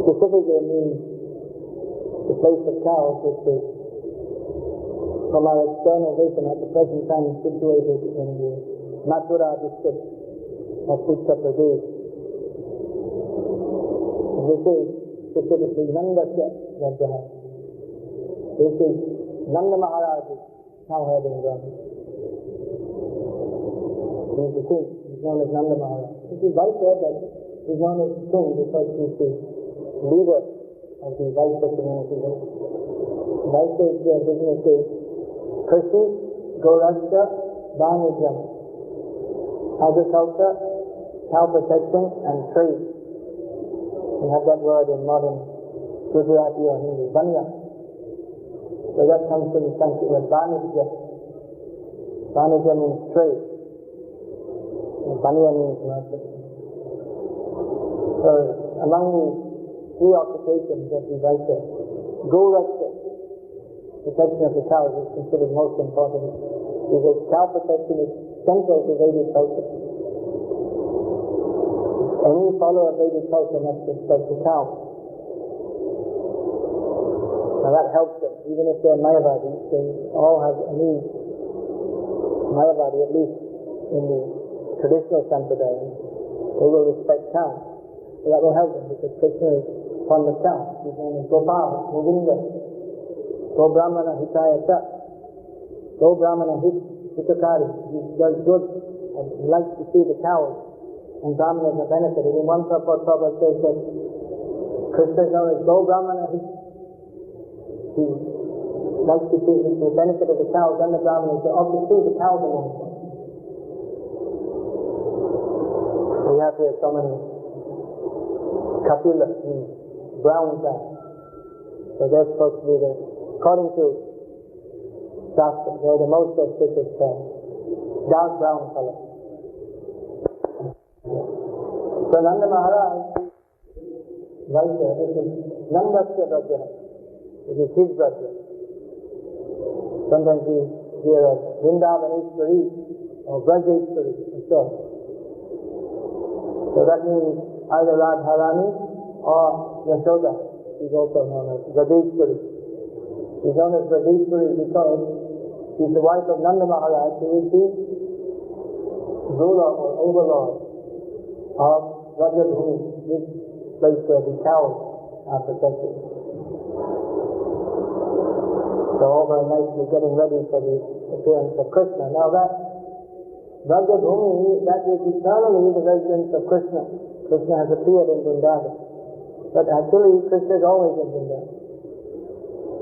specifically means the place of cows, which is, from our external vision at the present time, situated in the Mathura district of Uttar Pradesh. This is specifically Nanda Raja. This is Nanda Maharaja's cow-herding ground. He is the king. He's known as Nanda Maharaja. This is vice versa. He's known as king because he's the leader of the Vaishya community. Vaishya's business is Krishi, Gaurashya, Vanijam, agriculture, cow protection, and trade. We have that word in modern Gujarati or Hindi, Banya. So that comes from the Sanskrit word Vanijya. Vanijya means trade. And Banya means merchant. So among the three occupations of the Vaishya, Gaurashya, protection of the cows, is considered most important because cow protection is central to Vedic culture. Any follower of Vedic culture must respect the cow. Now that helps them. Even if they're Mayavadis, they all have a need. Mayavadi, at least in the traditional Sampradaya, they will respect cows. So that will help them because Krishna is fond of cows. His name is Gopal, Govinda. Go Brahmana Hitayata. Go Brahmana Hitakari. He does good and he likes to see the cows and Brahmanas are benefited. In one Prabhupada says that Krishna is known as Go Brahmana Hit. He likes to see the benefit of the cows and the Brahmanas, but also see the cows along. We have here so many Kapila, brown cows. So they're supposed to be the, according to Shastra, they're the most auspicious cows. Dark brown color. So Nanda Maharaj, Vaishya, this is Nandasya Raja. It is his brother. Sometimes we hear of Vrindavan Ishwari or Vrajeshwari, and so on. So that means either Radharani or Yashoda. She's also known as Vrajeshwari. She's known as Vrajeshwari because she's the wife of Nanda Maharaj, who is the ruler or overlord of Vrajabhumi, this place where the cows are protected. So all very nicely getting ready for the appearance of Krishna. Now that Vrajabhumi, that is eternally the residence of Krishna. Krishna has appeared in Vrindavan. But actually Krishna is always in Vrindavan.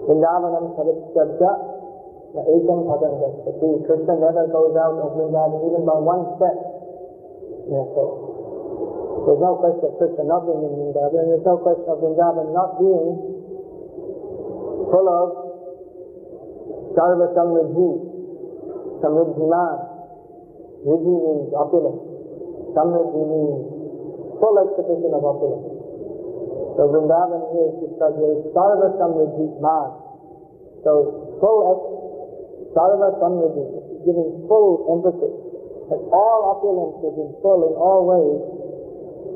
Vrindavanam Saripshabja the Ekam Padangasta. See, Krishna never goes out of Vrindavan even by one step. Therefore, there's no question of Krishna not being in Vrindavan, and there's no question of Vrindavan not being full of Sarva Samriddhi, Samriddhiman. Riddhi means opulence. Samriddhi means full exhibition of opulence. So Vrindavan here is described here as Sarva Samriddhiman. So Sarva Samriddhi, giving full emphasis that all opulences in full in all ways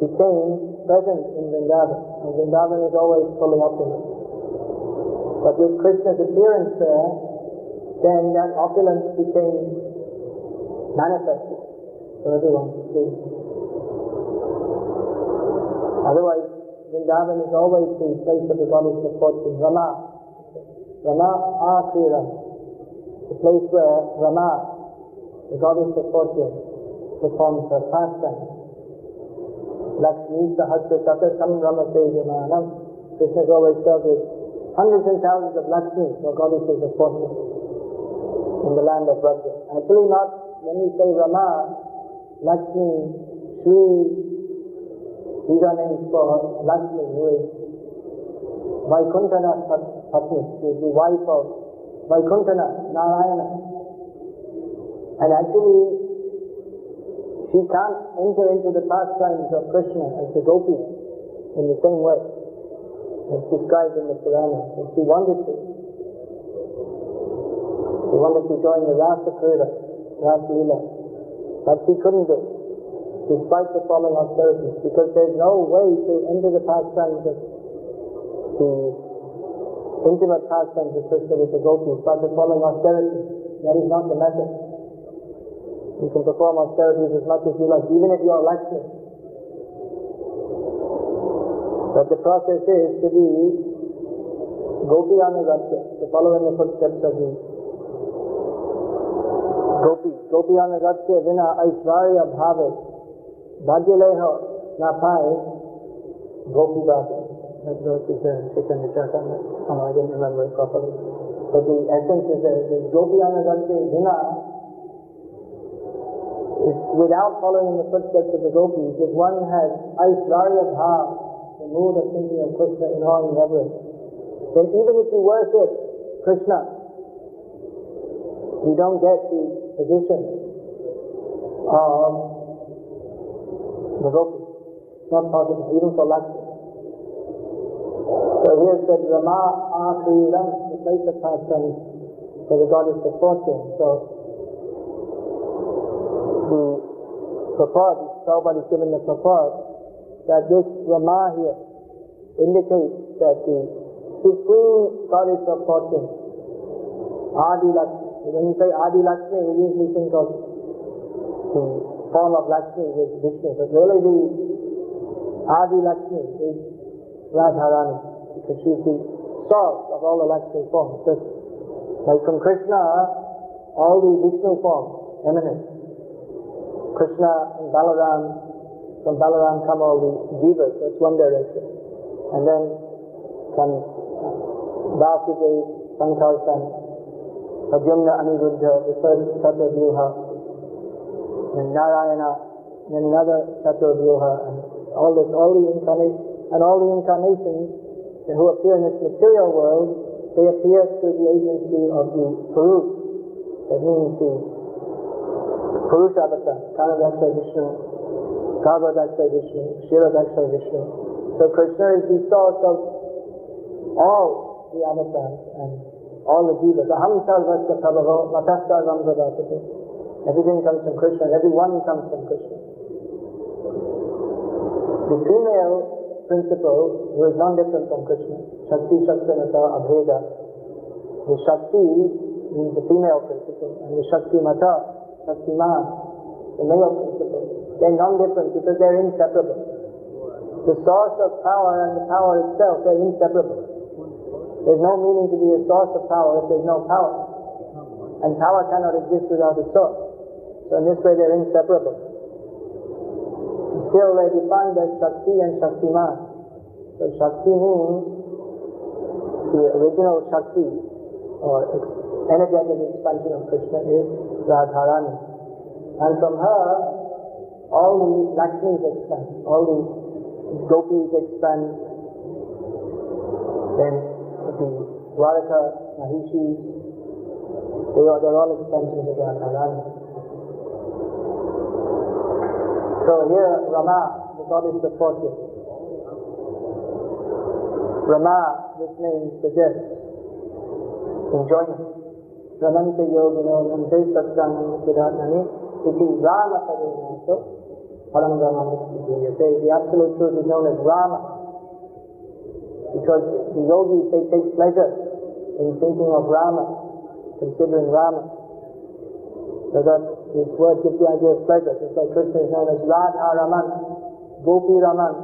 became present in Vrindavan. And Vrindavan is always fully opulent. But with Krishna's appearance there, then that opulence became manifested for everyone to see. Otherwise, Vrindavan is always the place of the goddess of fortune, Rama. Rama Akira, the place where Rama, the goddess of fortune, performs her pastime. Lakshmi Sahasra Shatasam Rama Sejamanam. Krishna is always served with hundreds and thousands of Lakshmi, or goddesses of fortune, in the land of Vraja. Actually not, when we say Rama, Lakshmi, Shri, these are names for Lakshmi, who is Vaikuntana's Patni. She is the wife of Vaikuntana, Narayana. And actually, she can't enter into the pastimes of Krishna as the gopis in the same way as described in the Purana. If she wanted to. She wanted to join the Rasa Krila, Rasa Lila, but she couldn't do it, despite the following austerities, because there's no way to enter the pastimes of the intimate pastimes of Krishna with the gopis by performing austerities. That is not the method. You can perform austerities as much as you like, even if you are Lakshmi. But the process is to be gopi anugatya, to follow in the footsteps of the gopis. Gopi anugatya vina aishvarya bhave bhajyaleho na pai gopi bhave. That verse is there in Chaitanya Charitamrita. Oh, I didn't remember it properly. But the essence is there. The gopi anugatya vina is without following in the footsteps of the gopis. If one has aishvarya bhava, the mood of thinking of Krishna in awe and reverence, then even if you worship Krishna, you don't get the position of the gopis. It's not possible, even for Lakshmi. So here it says, Rama Akriram, the place of pastime for the goddess of fortune. So the purport, Prabhupada is given the purport that this Rama here indicates that the supreme goddess of fortune, Adi Lakshmi. When you say Adi Lakshmi, we usually think of the form of Lakshmi with Vishnu, but really the Adi Lakshmi is Radharani, because she is the source of all the Lakshmi forms. Just like from Krishna, all the Vishnu forms emanate. Krishna and Balaram, from Balaram come all the jivas, that's one direction. And then comes Vasudeva, Sankarshan, Arjuna, Aniruddha, the third Chaturvyuha, and Narayana, and then another Chaturvyuha, and all the incarnations who appear in this material world, they appear through the agency of the Purush. That means the Purusha avatar, Karadakshay Vishnu, Garbhodakshay Vishnu, Kshiradakshay Vishnu. So Krishna is the source of all the avatars and all the jivas. Aham sarvasya prabhavo matah sarvam prabhasate. Everything comes from Krishna, everyone comes from Krishna. The female principle, who is non-different from Krishna, Shakti Shaktinata Abheda. The Shakti means the female principle, and the Shakti Mata, Shaktiman, the male principle. They're non-different because they're inseparable. The source of power and the power itself, they're inseparable. There's no meaning to be a source of power if there's no power. And power cannot exist without a source. So in this way they're inseparable. Still they're defined as Shakti and Shaktiman. So Shakti means the original Shakti, or energetic expansion of Krishna, is Radharani. And from her, all the Lakshmis expand, all the gopis expand, then the Dwaraka, Mahishis, they're all expansions of Radharani. So here, Rama, the goddess of fortune. Rama, this name suggests enjoyment. Ramante yogino nante satsang siddhanani iti Rama padenaso parambrahmamukti. The absolute truth is known as Rama, because the yogis, they take pleasure in thinking of Rama, considering Rama. So that this word gives the idea of pleasure, just like Krishna is known as Radha Raman, Gopi Raman,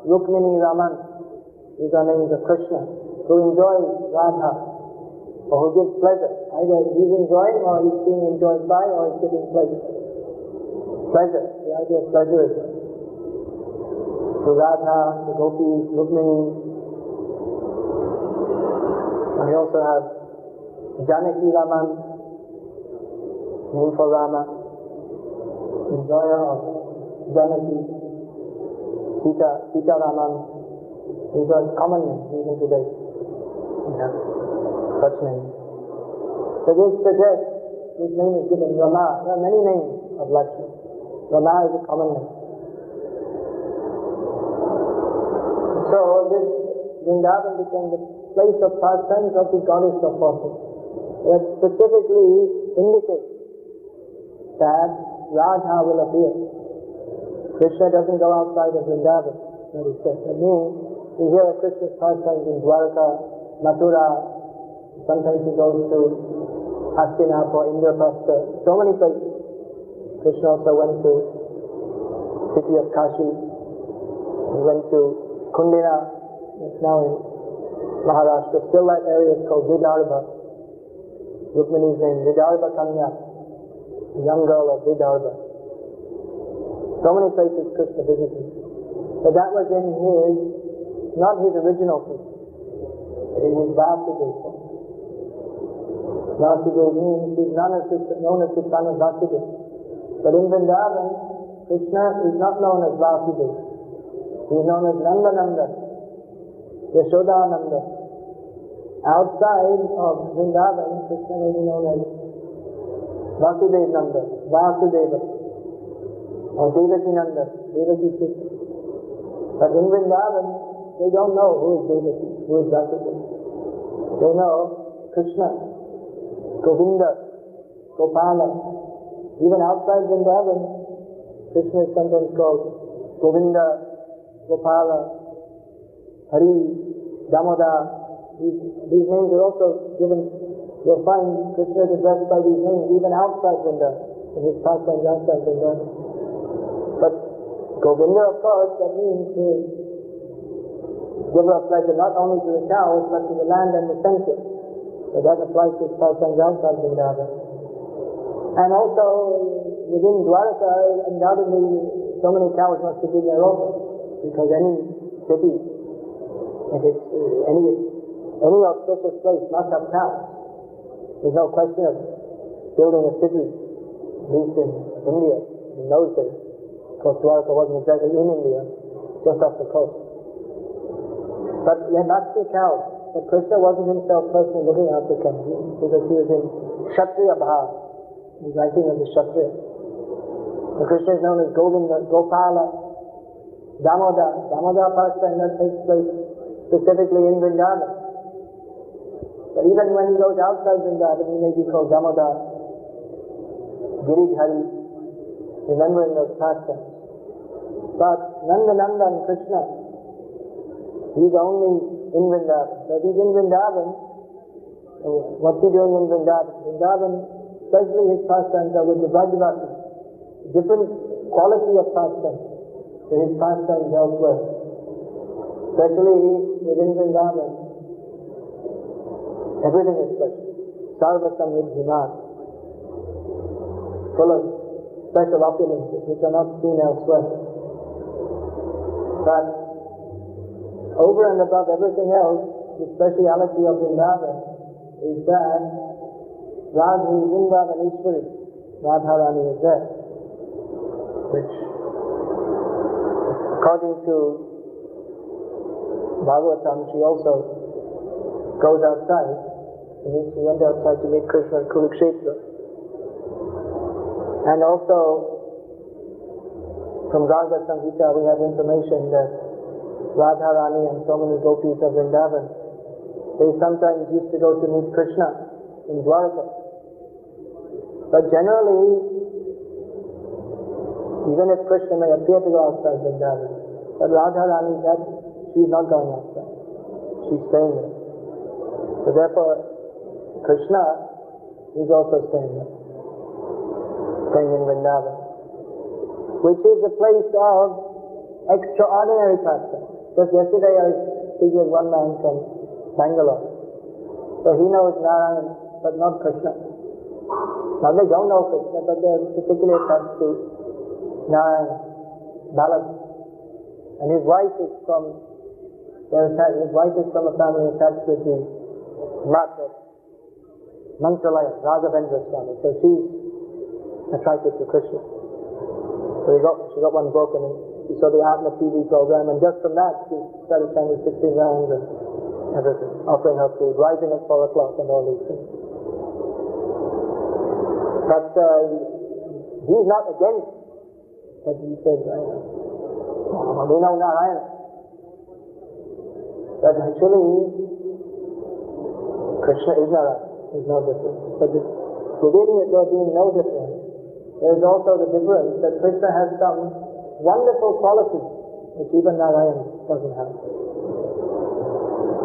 Rukmini Raman. These are names of Krishna, who enjoys Radha, or who gives pleasure. Either he's enjoying, or he's being enjoyed by, or he's giving pleasure. Pleasure, the idea of pleasure is to Radha, the Gopis, Rukmini. And we also have Janaki Raman, name for Rama, enjoyer of Janaki, Sita Raman. These are common names even today. We have such names. So this suggests this name is given Rama. There are many names of Lakshmi. Rama is a common name. So this Vrindavan became the place of pastimes of the goddess of fortune. It specifically indicates that Radha will appear. Krishna doesn't go outside of Vrindavan, that is said. That means We hear of Krishna's pastimes in Dwarka, Mathura, sometimes he goes to Hastinapur, Indraprastha, so many places. Krishna also went to city of Kashi. He went to Kundina, it's now in Maharashtra. Still that area is called Vidarbha. Rukmini's name, Vidarbha Kanya, the young girl of Vidarbha. So many places Krishna visited. But that was in his, not his original place, but in his Vasudev form. Vasudev means he's known as the son of Vasudev. But in Vrindavan, Krishna is not known as Vasudev. He is known as Nanda, Yashodananda. Outside of Vrindavan, Krishna may be known as Vasudev Nanda, Vasudeva, or Devaki Nanda, Devaki sister. But in Vrindavan, they don't know who is Devaki, who is Vasudeva. They know Krishna, Govinda, Gopala. Even outside Vrindavan, Krishna is sometimes called Govinda, Gopala, Hari, Damoda. These names are also given. You'll find Krishna is addressed by these names even outside Vrindavan, in his pastimes outside Vrindavan. But Govinda, of course, that means to give of pleasure not only to the cows, but to the land and the senses. So that applies to his pastimes outside Vrindavan. And also, within Dwarka, undoubtedly, so many cows must have been there also. Because any city, if it's any auspicious place must have cows. There's no question of building a city, at least in India, in those days. Of course, Dwarka wasn't exactly in India, just off the coast. But there must be cows. But Krishna wasn't himself personally looking after cows, because he was in Kshatriya Bhav. He's acting as a Kshatriya. And Krishna is known as Govinda, Gopala, Damoda pastime that takes place specifically in Vrindavan. But even when he goes outside Vrindavan, he may be called Damoda, Giridhari, remembering those pastimes. But Nanda and Krishna, he's only in Vrindavan. So if he's in Vrindavan, what's he doing in Vrindavan? Vrindavan, especially his pastimes are with the Vrajavasi, different quality of pastimes to his pastimes elsewhere. Especially within Vrindavan, everything is special. Sarva Samriddhiman, full of special opulences which are not seen elsewhere. But over and above everything else, the speciality of Vrindavan is that Radhi Vrindavan Ishwari, Radharani is there, which, according to Bhagavatam, she also goes outside. She went outside to meet Krishna at Kurukshetra. And also, from Garga Samhita, we have information that Radharani and so many gopis of Vrindavan, they sometimes used to go to meet Krishna in Dwarka. But generally, even if Krishna may appear to go outside Vrindavan, but Radharani, she's not going outside. She's staying there. So therefore, Krishna is also staying there. Staying in Vrindavan, which is a place of extraordinary pastime. Just yesterday I was speaking with one man from Bangalore. So he knows Narayan, but not Krishna. Now they don't know Krishna, but they're particularly attached to Narayan, Balad. And his wife is from a family attached with the Mata, Mantralaya, Raghavendra Swami. So she's attracted to Krishna. So she got one book and she saw the Atma TV program, and just from that she started chanting 16 rounds and everything, offering her food, rising at 4 o'clock and all these things. But he's not against, but he says, we know Narayana. But actually, Krishna is Narayana. There's no difference. But within it there being no difference, there is also the difference that Krishna has some wonderful qualities which even Narayana doesn't have.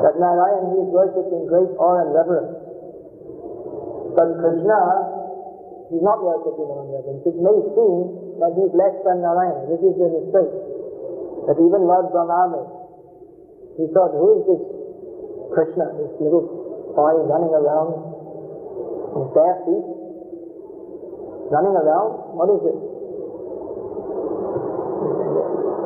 That Narayan, he is worshipped in great awe and reverence. But Krishna, he is not worshipped in awe and reverence. It may seem that he is less than Narayan. This is the mistake. That even Lord Brahma, he thought, who is this Krishna, this little boy running around with bare feet? Running around? What is it?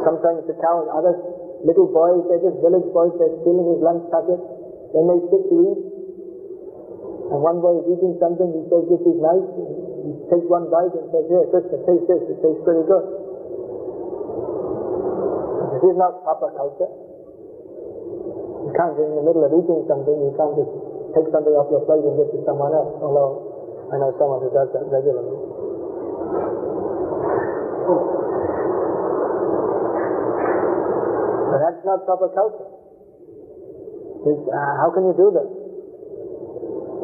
Sometimes the cow and others, little boys, they're just village boys, they're stealing his lunch packet, then they sit to eat. And one boy is eating something, he says, this is nice. He takes one bite and says, here, Krishna, taste this, it tastes pretty good. This is not proper culture. You can't, in the middle of eating something, you can't just take something off your plate and give it to someone else, although I know someone who does that regularly. But that's not proper culture. How can you do that?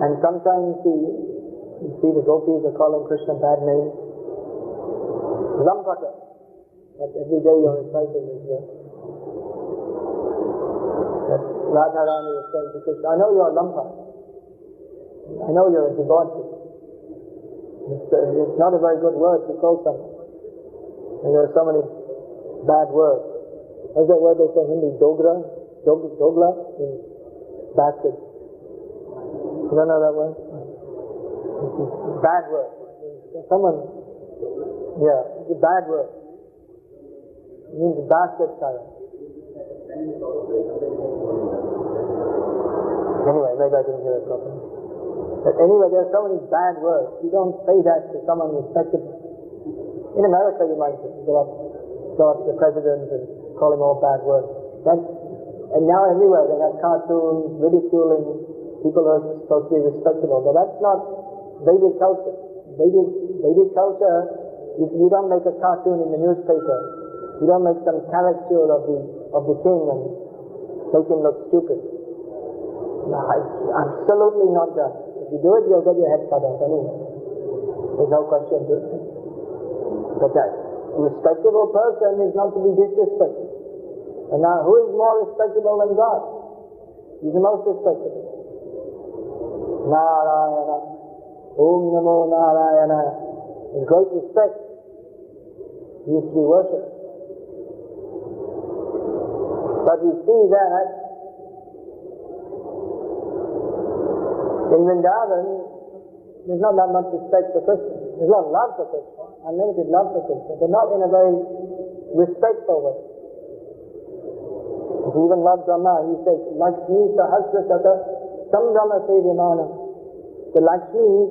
And sometimes you see the gopis are calling Krishna bad names. Lampaka. That every day you're reciting is there. That Radharani is saying to Krishna, I know you're a lampa. I know you're a devotee. It's not a very good word to call someone. And there are so many bad words. What's that word they say in Hindi? Dogla in basket. You don't know that word? Bad word. Someone, it's a bad word. It means basket child. Anyway, maybe I didn't hear it properly. But anyway, there are so many bad words. You don't say that to someone respectable. In America, you might go up to the president and call him all bad words. And now everywhere they have cartoons ridiculing people who are supposed to be respectable. But that's not Vedic culture. Vedic culture, you don't make a cartoon in the newspaper. You don't make some caricature of the king and make him look stupid. No, it's absolutely not done. If you do it, you'll get your head cut off anyway. There's no question to it. But that respectable person is not to be disrespected. And now, who is more respectable than God? He's the most respectable. Narayana, Om Namo Narayana. In great respect, he is to be worshipped. But we see that in Vrindavan, there's not that much respect for Krishna. There's a lot of love for Krishna, unlimited love for Krishna, but not in a very respectful way. Even Lord Brahma, he says, Lakshmi Sahasrasata Sambrahma Sevyamana. The Lakshmis,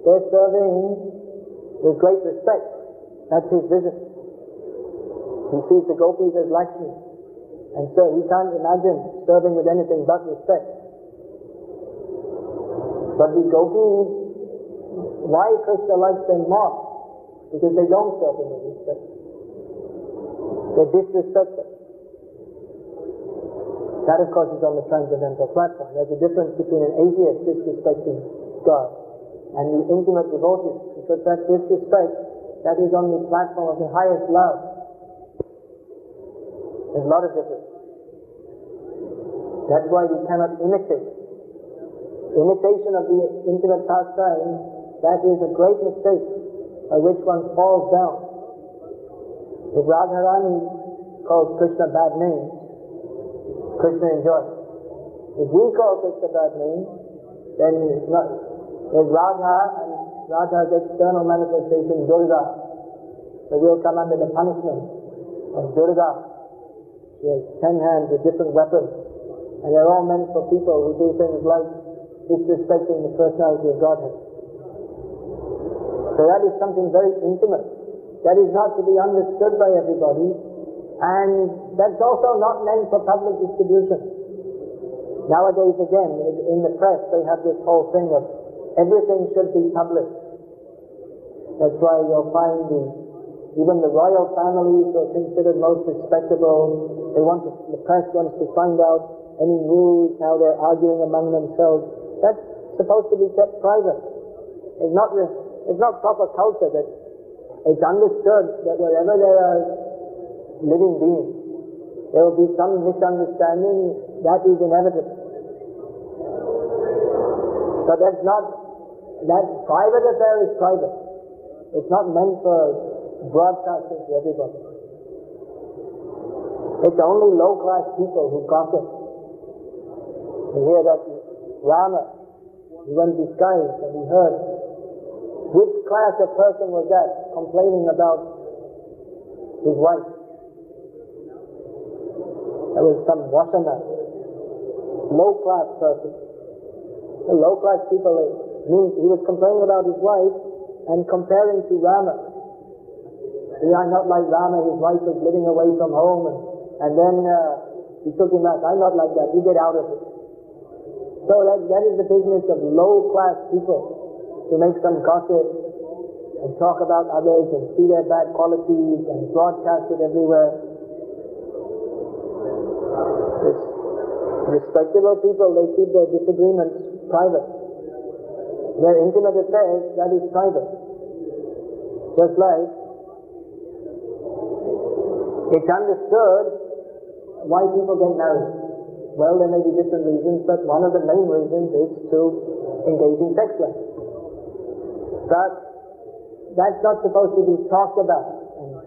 they're serving with great respect. That's his vision. He sees the gopis as Lakshmi. And so he can't imagine serving with anything but respect. But the gopis, why Krishna likes them more? Because they don't serve him with respect. They disrespect him. That, of course, is on the transcendental platform. There's a difference between an atheist disrespecting God and the intimate devotee, because that disrespect, that is on the platform of the highest love. There's a lot of difference. That's why we cannot imitate. Imitation of the intimate pastime, that is a great mistake by which one falls down. If Radharani calls Krishna bad names, Krishna enjoys. If we call Krishna bad names, then there's Radha, and Radha's external manifestation, Durga. So we'll come under the punishment of Durga. She has 10 hands with different weapons, and they're all meant for people who do things like disrespecting the personality of Godhead. So that is something very intimate. That is not to be understood by everybody, and that's also not meant for public distribution. Nowadays, again, in the press, they have this whole thing of everything should be public. That's why you'll find even the royal families who are considered most respectable, the press wants to find out any news, how they're arguing among themselves. That's supposed to be kept private. It's not proper culture that it's understood that wherever there are living beings, there will be some misunderstanding. That is inevitable. So that private affair is private. It's not meant for broadcasting to everybody. It's only low-class people who gossip. You hear that Rama, he went disguised and he heard. Which class of person was that complaining about his wife? That was some washerman, low-class person. The low-class people, means he was complaining about his wife and comparing to Rama. We are not like Rama, his wife was living away from home and then he took him back. I'm not like that, you get out of it. So that is the business of low-class people, to make some gossip and talk about others and see their bad qualities and broadcast it everywhere. It's respectable people, they keep their disagreements private. Their intimate affairs, that is private. Just like it's understood why people get married. Well, there may be different reasons, but one of the main reasons is to engage in sex life. But that's not supposed to be talked about. And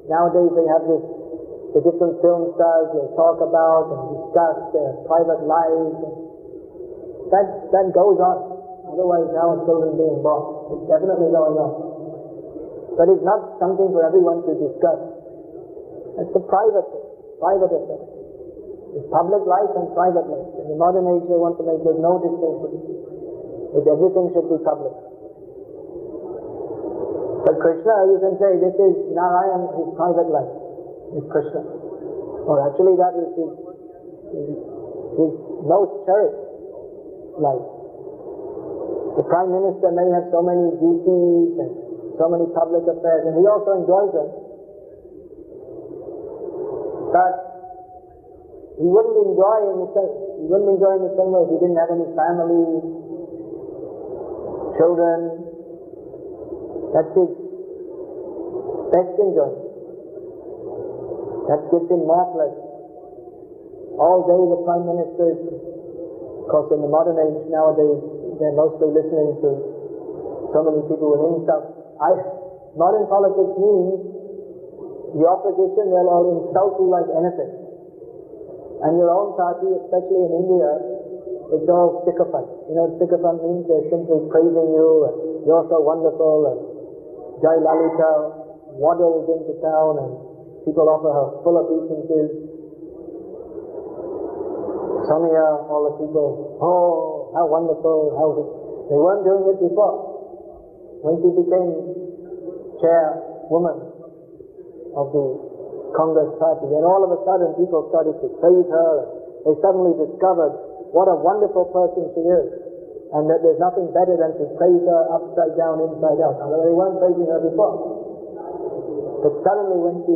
nowadays they have the different film stars will talk about and discuss their private lives. That goes on. Otherwise now children being born. It's definitely going on. But it's not something for everyone to discuss. It's a private affair. It's public life and private life. In the modern age they want to make there's no distinction. Everything should be public. But Krishna, you can say, this is Narayan, his private life, is Krishna. Or actually that is his most cherished life. The Prime Minister may have so many duties and so many public affairs, and he also enjoys them. But he wouldn't enjoy in the same way if he didn't have any family, children. That's his best enjoyment. That gives him more pleasure. All day the Prime Minister, of course in the modern age nowadays, they're mostly listening to so many people with insult. Modern politics means the opposition, they'll all insult you like anything. And your own party, especially in India, it's all sycophant. You know what sycophant means? They're simply praising you, and you're so wonderful, and Jai Lalita waddles into town, and people offer her full obeisances. Sonia, all the people, oh, how wonderful, they weren't doing it before. When she became chairwoman of the Congress party, then all of a sudden people started to praise her. They suddenly discovered what a wonderful person she is, and that there's nothing better than to praise her upside down, inside out. Although they weren't praising her before. But suddenly when she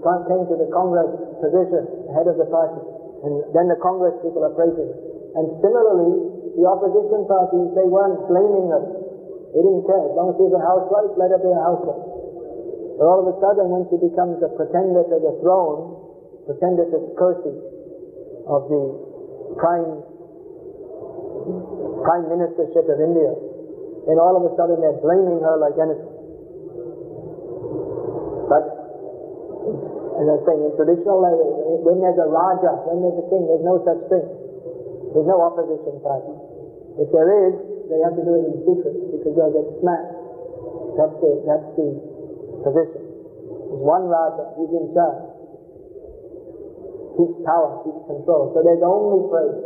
came to the Congress position, head of the party, and then the Congress people are praising her. And similarly, the opposition parties, they weren't blaming her. They didn't care. As long as she's a housewife, let her be a housewife. But all of a sudden, when she becomes a pretender to the throne, pretender to the Kursi of the prime ministership of India, then all of a sudden they're blaming her like anything. But, as I say, in traditional life, when there's a Raja, when there's a king, there's no such thing. There's no opposition party. If there is, they have to do it in secret, because they'll get smashed. That's the position. There's one Raja, he's in charge. Keeps power, keeps control. So there's only praise.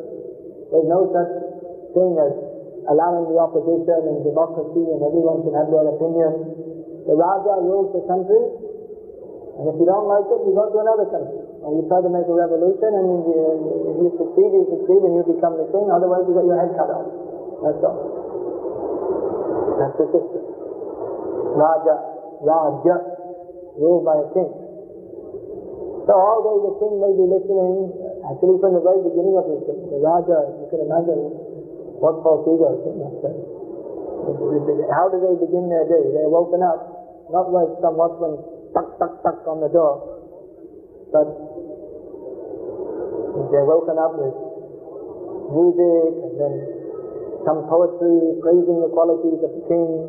There's no such thing as allowing the opposition and democracy and everyone should have their opinion. The Raja rules the country, and if you don't like it, you go to another country. Or you try to make a revolution, and if you succeed, and you become the king, otherwise you get your head cut off. That's all. That's the system. Raja, ruled by a king. So although the king may be listening, actually from the very beginning of his king, the Raja, you can imagine what false ego is must say. How do they begin their day? They're woken up, not like some watchman tuck on the door, but They're woken up with music and then some poetry praising the qualities of the king.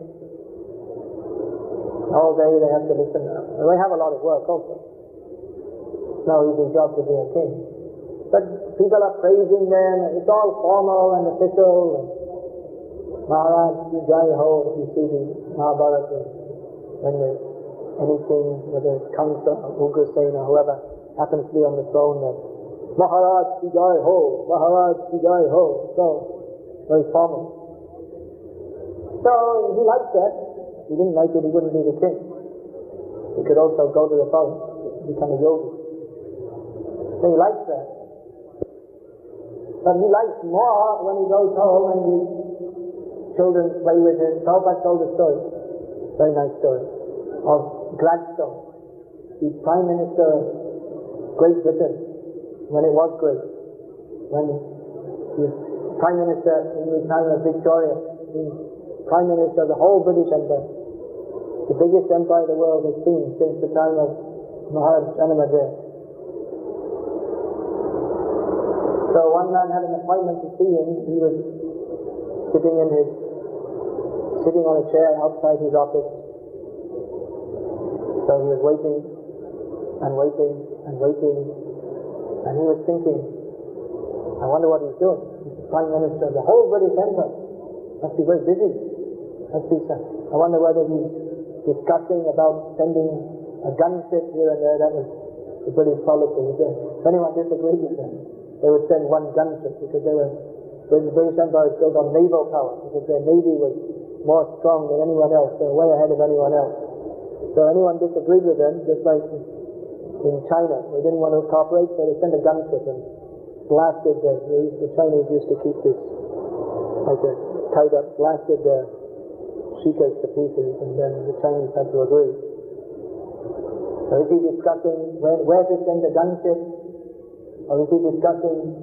All day they have to listen. And they have a lot of work also. It's no easy job to be a king. But people are praising them, and it's all formal and official. And Maharaj, Jai Ho, if you see the Mahabharata, when there's any king, whether it's Kamsa or Ugrasen or whoever happens to be on the throne, that Maharaj Jai Ho, Maharaj Jai Ho. So, very formal. So, he liked that. If he didn't like it, he wouldn't be the king. He could also go to the forest, become a yogi. So he likes that. But he likes more when he goes home and his children play with him. Prabhupada told a story, very nice story, of Gladstone, the Prime Minister of Great Britain, when it was great. When he was Prime Minister in the time of Victoria, the Prime Minister of the whole British Empire, the biggest empire the world has seen since the time of Maharaja. So one man had an appointment to see him. He was sitting on a chair outside his office. So he was waiting and waiting and waiting, and he was thinking, I wonder what he's doing. He's the Prime Minister of the whole British Empire. Must be very busy. I wonder whether he's discussing about sending a gunship here and there. That was the British policy. If anyone disagreed with them, they would send one gunship, because the British Empire was built on naval power, because their navy was more strong than anyone else. They were way ahead of anyone else. So anyone disagreed with them, just like in China, they didn't want to cooperate, so they sent a gunship and blasted the Chinese used to keep this like a tied up, blasted their shikas to pieces, and then the Chinese had to agree. So is he discussing where to send the gunship? Or is he discussing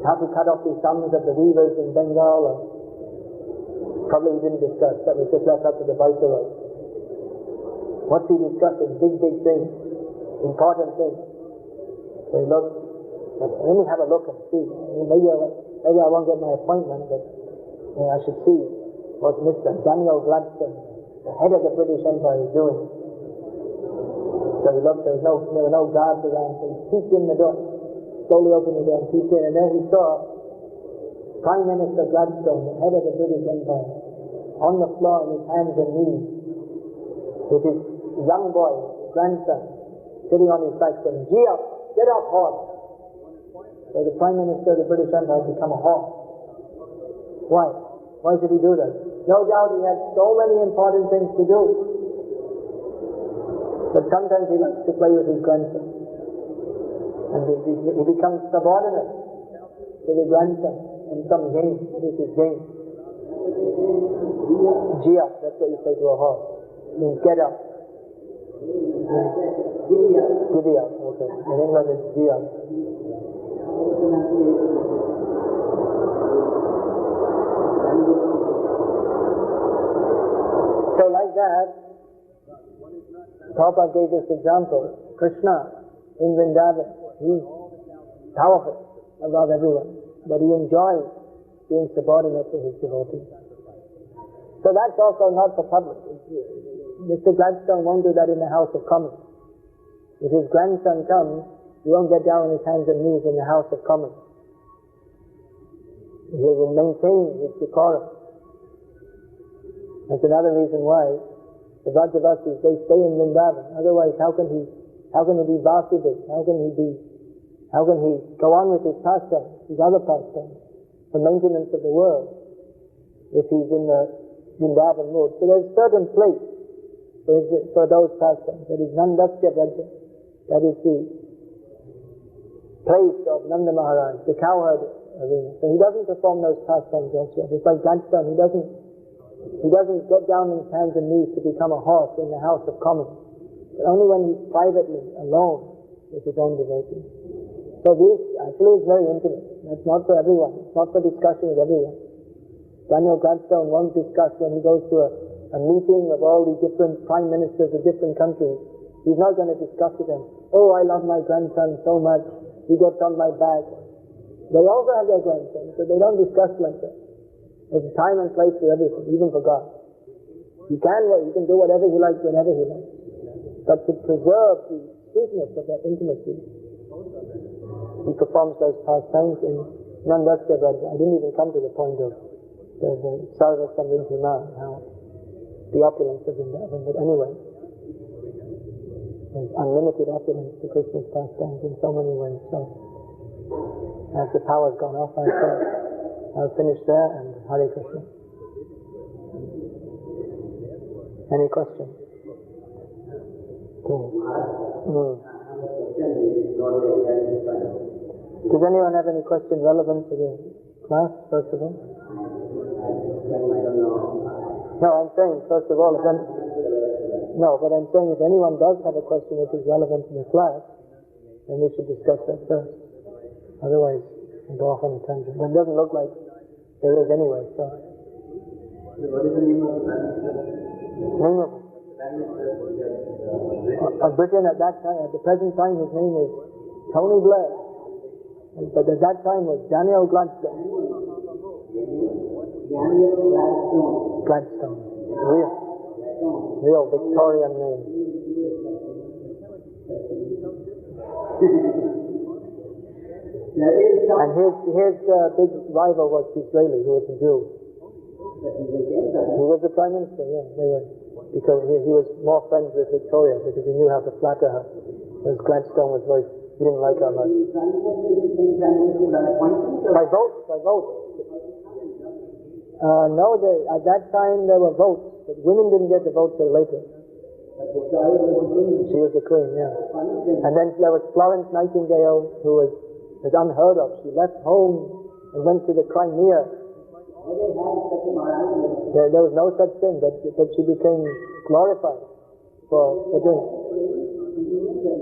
how to cut off the thumbs of the weavers in Bengal? Or probably he didn't discuss. That was just left up to the Viceroy. What's he discussing? Big things. Important things. So he looked. Let me have a look and see. Maybe I won't get my appointment, but I should see what Mr. Daniel Gladstone, the head of the British Empire, is doing. So he looked. There were no guards around. So he peeked in the door. Slowly opened the door and peeked in, and there he saw Prime Minister Gladstone, the head of the British Empire, on the floor on his hands and knees, with his young boy, grandson, sitting on his back saying, "Gee up, get up, horse." So the Prime Minister of the British Empire had become a horse. Why? Why should he do that? No doubt he had so many important things to do. But sometimes he likes to play with his grandson. And he becomes subordinate to the grandson in some game. This is game. Jia, that's what you say to a horse. It means get up. Giddy up. Okay. In England it's Jia. So like that, Prabhupada gave this example. Krishna in Vrindavan, he's powerful above everyone, but he enjoys being subordinate to his devotees. So that's also not for public. Mr. Gladstone won't do that in the House of Commons. If his grandson comes, he won't get down on his hands and knees in the House of Commons. He will maintain his decorum. That's another reason why the Vrajavasis, they stay in Vrindavan. Otherwise, how can he be Vasudeva? How can he go on with his pastimes, his other pastimes, the maintenance of the world, if he's in the Vrindavan mood? So there's a certain place for those pastimes. That is Nandasya Vraja. That is the place of Nanda Maharaja, the cowherd arena. So he doesn't perform those pastimes elsewhere. Just like Gladstone, he doesn't get down on his hands and knees to become a horse in the House of Commons. But only when he's privately alone with his own devotees. So this actually is very intimate. That's not for everyone. It's not for discussion with everyone. Daniel Gladstone won't discuss when he goes to a meeting of all the different prime ministers of different countries. He's not going to discuss with them, "Oh, I love my grandson so much. he gets on my back. They also have their grandsons, so they don't discuss like that. There's time and place for everything, even for God. He can do whatever he likes, whenever he likes. But to preserve the sweetness of that intimacy, he performs those pastimes in Nanda. I didn't even come to the point of the Sarva Samrintima, how the opulence of Vrindavan, but anyway, there's unlimited opulence to Krishna's pastimes in so many ways. So, as the power's gone off, I'll finish there and Hare Krishna. Any questions? Does anyone have any question relevant to the class, first of all? No, I'm saying, first of all, but I'm saying if anyone does have a question which is relevant to the class, then we should discuss that first. Otherwise, we'll go off on a tangent. But it doesn't look like there is anyway, so. What is the name of the name of Britain at that time, at the present time, his name is Tony Blair. But at that time was Daniel Gladstone. Gladstone. Real Victorian name. And his big rival was Disraeli, who was a Jew. He was the Prime Minister, yeah. They were, because he was more friends with Victoria, because he knew how to flatter her. Whereas Gladstone was he didn't like her much. By vote. No, at that time there were votes, but women didn't get the vote till later. She was the queen, yeah. And then there was Florence Nightingale, who was unheard of. She left home and went to the Crimea. There was no such thing, but she became glorified for doing.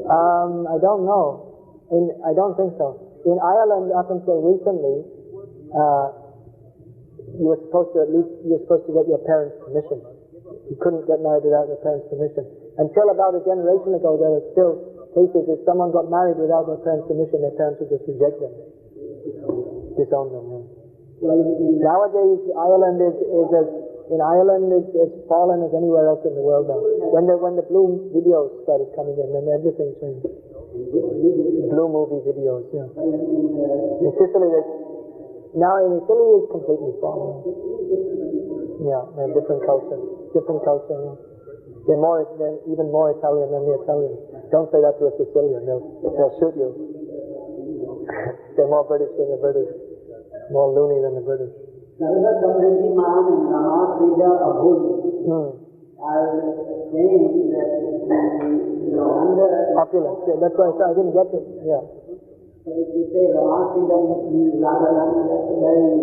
I don't know. I don't think so. In Ireland, up until recently, you were supposed to get your parents' permission. You couldn't get married without your parents' permission. Until about a generation ago, there were still cases if someone got married without their parents' permission, their parents would just reject them, disown them. Yeah. Nowadays, Ireland is as fallen as anywhere else in the world now. When the Blue videos started coming in, then everything changed. Blue movie videos, yeah. In Sicily, is completely fallen. Yeah, they're different culture. Yeah. They're even more Italian than the Italians. Don't say that to a Sicilian; they'll shoot you. They're more British than the British. More loony than the British. Sarva Samriddhi Man and Rama Krida Abhul are saying that under opulence. Yeah, that's why I didn't get it. Yeah. So if you say Rama Krida means Radha Rani, that's a very...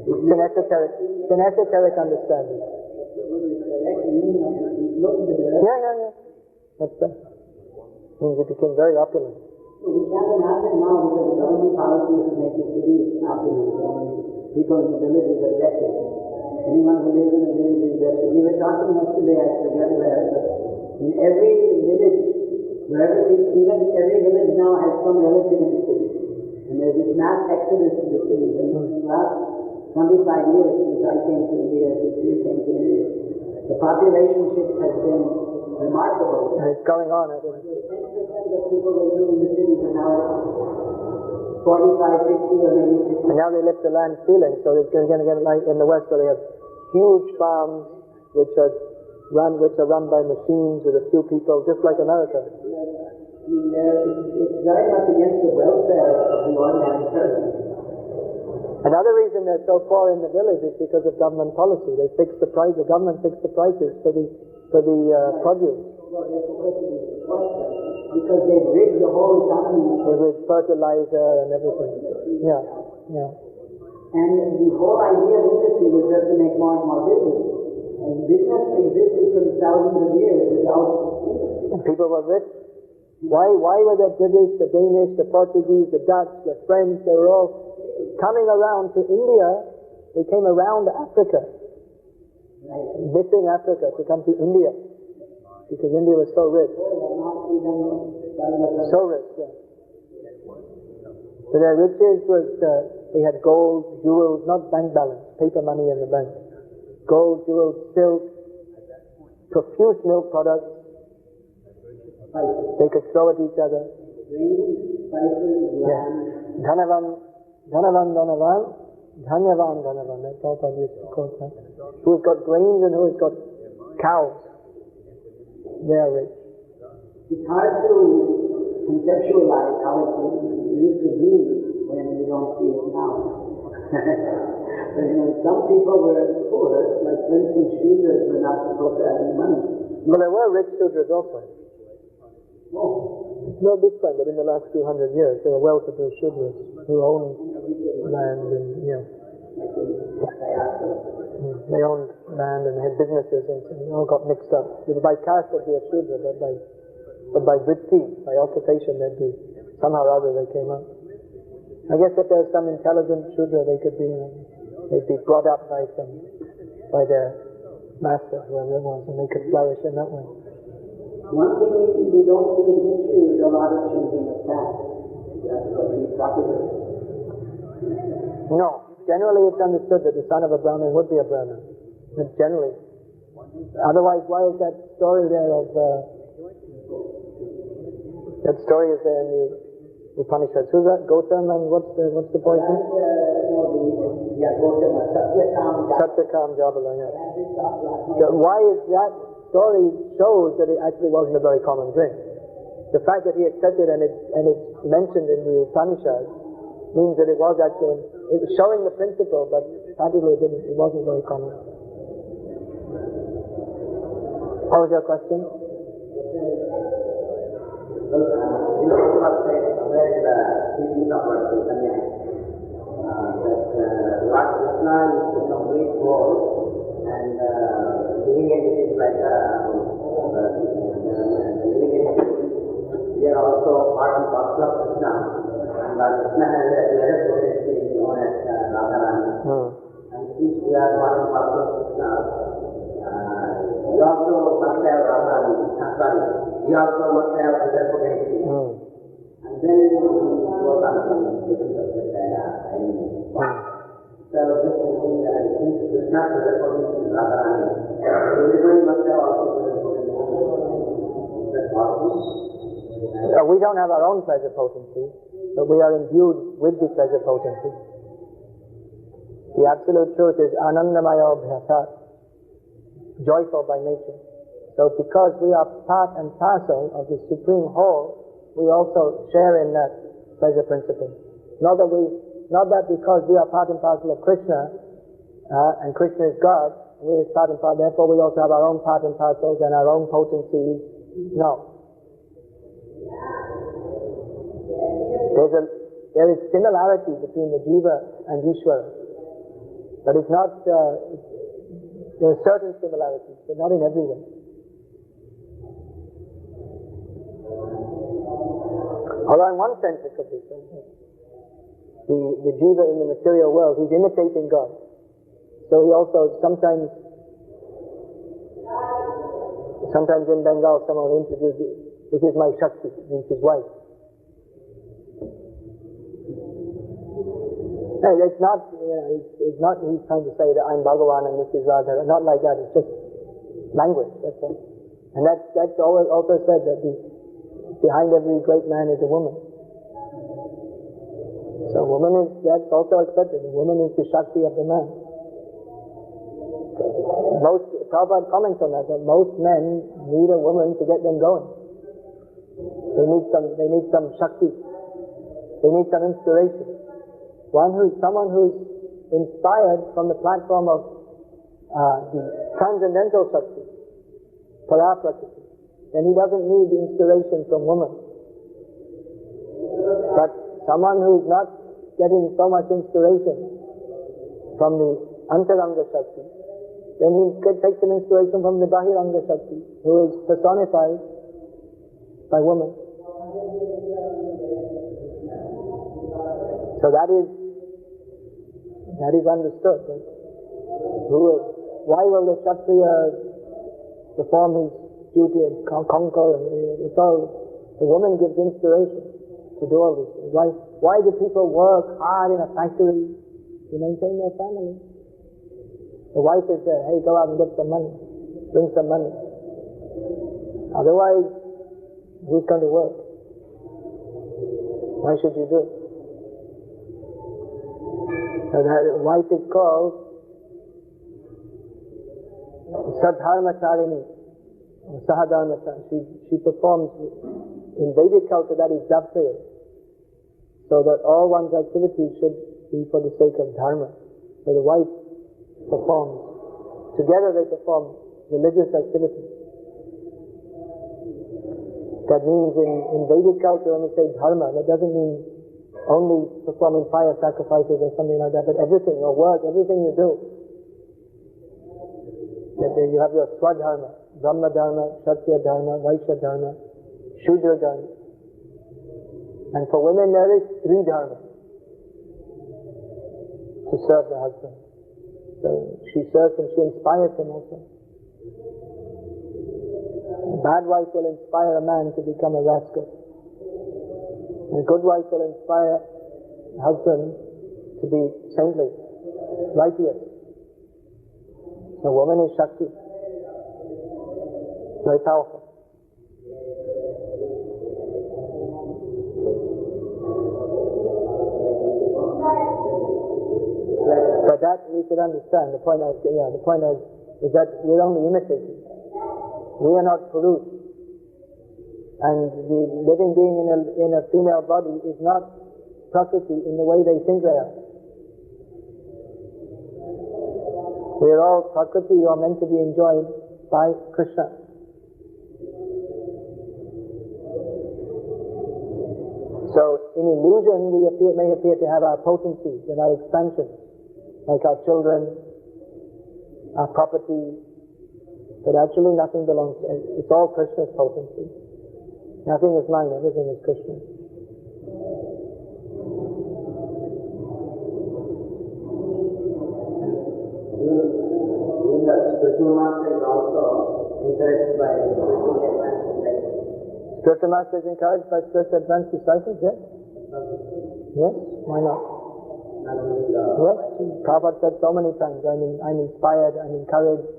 It's an esoteric understanding. Yeah. That's that. Means it became very opulent. We can't imagine now because the government policy is to make the city opulent and people in the villages are wretched. Anyone who lives in a village is wretched. We were talking yesterday, I forget where, but in every village, even every village now has some relative in the city. And there's this mass exodus to the cities. And in the last 25 years since I came to India, since you came to India, the population shift has been remarkable. And it's going on. 10% of people who live in the cities are now at 45, 50, or maybe 50. And now they lift the land ceiling, so it's going to get like in the West, where they have huge farms which are run by machines with a few people, just like America. It's very much against the welfare of the ordinary person. Another reason they're so poor in the village is because of government policy. They fix the price. The government fixed the prices for the produce. Well, they're supposed to be because they've rigged the whole economy with fertilizer and everything. Yeah. And the whole idea of industry was just to make more and more business. And business existed for thousands of years without industry. And people were rich. Why were the British, the Danish, the Portuguese, the Dutch, the French, they were all coming around to India? They came around Africa, missing Africa to come to India, because India was so rich. So rich, yeah. So their riches was, they had gold, jewels, not bank balance, paper money in the bank. Gold, jewels, silk, profuse milk products. They could throw at each other. Yeah. Dhanavan, Dhanavan, Dhanavan, Dhanyavan, Dhanavan. That's all I used to call that. Who's got grains and who's got cows. They are rich. It's hard to conceptualize how it used to be when we don't see it now. But, some people were poor, like for instance, Shudras were not supposed to have any money. Well, there were rich Shudras also. Oh. It's not this time, but in the last 200 years, there were well-to-do Shudras who owned land and, they owned land and had businesses and they all got mixed up. By caste they'd be a Shudra, but by vritti, by occupation, they'd be, somehow or other they came up. I guess if there was some intelligent Shudra, they'd be brought up by their master, whoever it was, and they could flourish in that way. One thing we don't see in history is a lot of changing of caste. That's probably popular. No. Generally it's understood that the son of a Brahmin would be a Brahmin. Generally. Otherwise, why is that story there of... that story is there in the Upanishads. Who's that? Gautam and what's the boy's name? Gautam, Satyakam Jabala, yeah. So why is that story shows that it actually wasn't a very common thing. The fact that he accepted and it's mentioned in the Upanishads means that it was actually, it was showing the principle, but practically it wasn't very common. What was your question? Lord Krishna is the complete whole, and living entity is like living entity. We are also part and parcel of Krishna, and Lord Krishna has a lesser potency known as Radharani. And since we are part and parcel of Krishna, we also must have Radharani. We also must have lesser potency. And then we go on to different subjects. So I was just thinking that since Krishna has lesser potency in Radharani, everybody must have also lesser potency. Is that possible? We don't have our own pleasure potency, but we are imbued with the pleasure potency. The absolute truth is anandamaya bhyasat, joyful by nature. So because we are part and parcel of the supreme whole, we also share in that pleasure principle. Not that because we are part and parcel of Krishna, and Krishna is God, we is part and parcel, therefore we also have our own part and parcels and our own potencies. No. There is similarity between the Jiva and Ishvara, but it's not, there are certain similarities, but not in every way. Although in one sense it could be so. The Jiva in the material world, he's imitating God. So he also sometimes in Bengal someone will introduce, this is my Shakti, means his wife. No, it's not, it's not he's trying to say that I'm Bhagavan and this is Radha. Not like that, it's just language, that's all. And that's also said that behind every great man is a woman. So that's also accepted. The woman is the Shakti of the man. Prabhupada comments on that most men need a woman to get them going. They need some Shakti. They need some inspiration. Someone who's inspired from the platform of the transcendental Shakti, Paraprakriti, then he doesn't need the inspiration from woman. But someone who's not getting so much inspiration from the Antaranga Shakti, then he could take some inspiration from the Bahiranga Shakti, who is personified by woman. So that is understood. Why will the Kshatriya perform his duty and conquer? It's all, the woman gives inspiration. to do all these things? Why do people work hard in a factory to maintain their family? The wife is there, hey, go out and get some money, bring some money. Otherwise, who's going to work? Why should you do it? So that wife is called Sadharmacharini, Sahadharmacharini. She performs, in Vedic culture, that is dovetail. So that all one's activities should be for the sake of dharma. So the wife performs. Together they perform religious activities. That means in Vedic culture, when we say dharma, that doesn't mean only performing fire sacrifices or something like that, but everything, your work, everything you do. You have your Swadharma, Brahma Dharma, Kshatriya Dharma, Vaishya Dharma, Shudra Dharma. And for women there is three dharma to serve the husband. So she serves him, she inspires him also. A bad wife will inspire a man to become a rascal. A good wife will inspire a husband to be saintly, righteous. The woman is Shakti, very powerful. But that we should understand. The point is that we're only imitating. We are not Purus. And the living being in a female body is not Prakriti in the way they think they are. We are all Prakriti, or meant to be enjoyed by Krishna. So in illusion we may appear to have our potencies and our expansions, like our children, our property, but actually nothing belongs to us. It's all Krishna's potency. Nothing is mine, everything is Krishna. The spiritual master is also encouraged by spiritual advanced disciples. Spiritual master is encouraged by spiritual advanced disciples, yes? Yes, why not? Yes, Prabhupada said so many times, I'm inspired, I'm encouraged.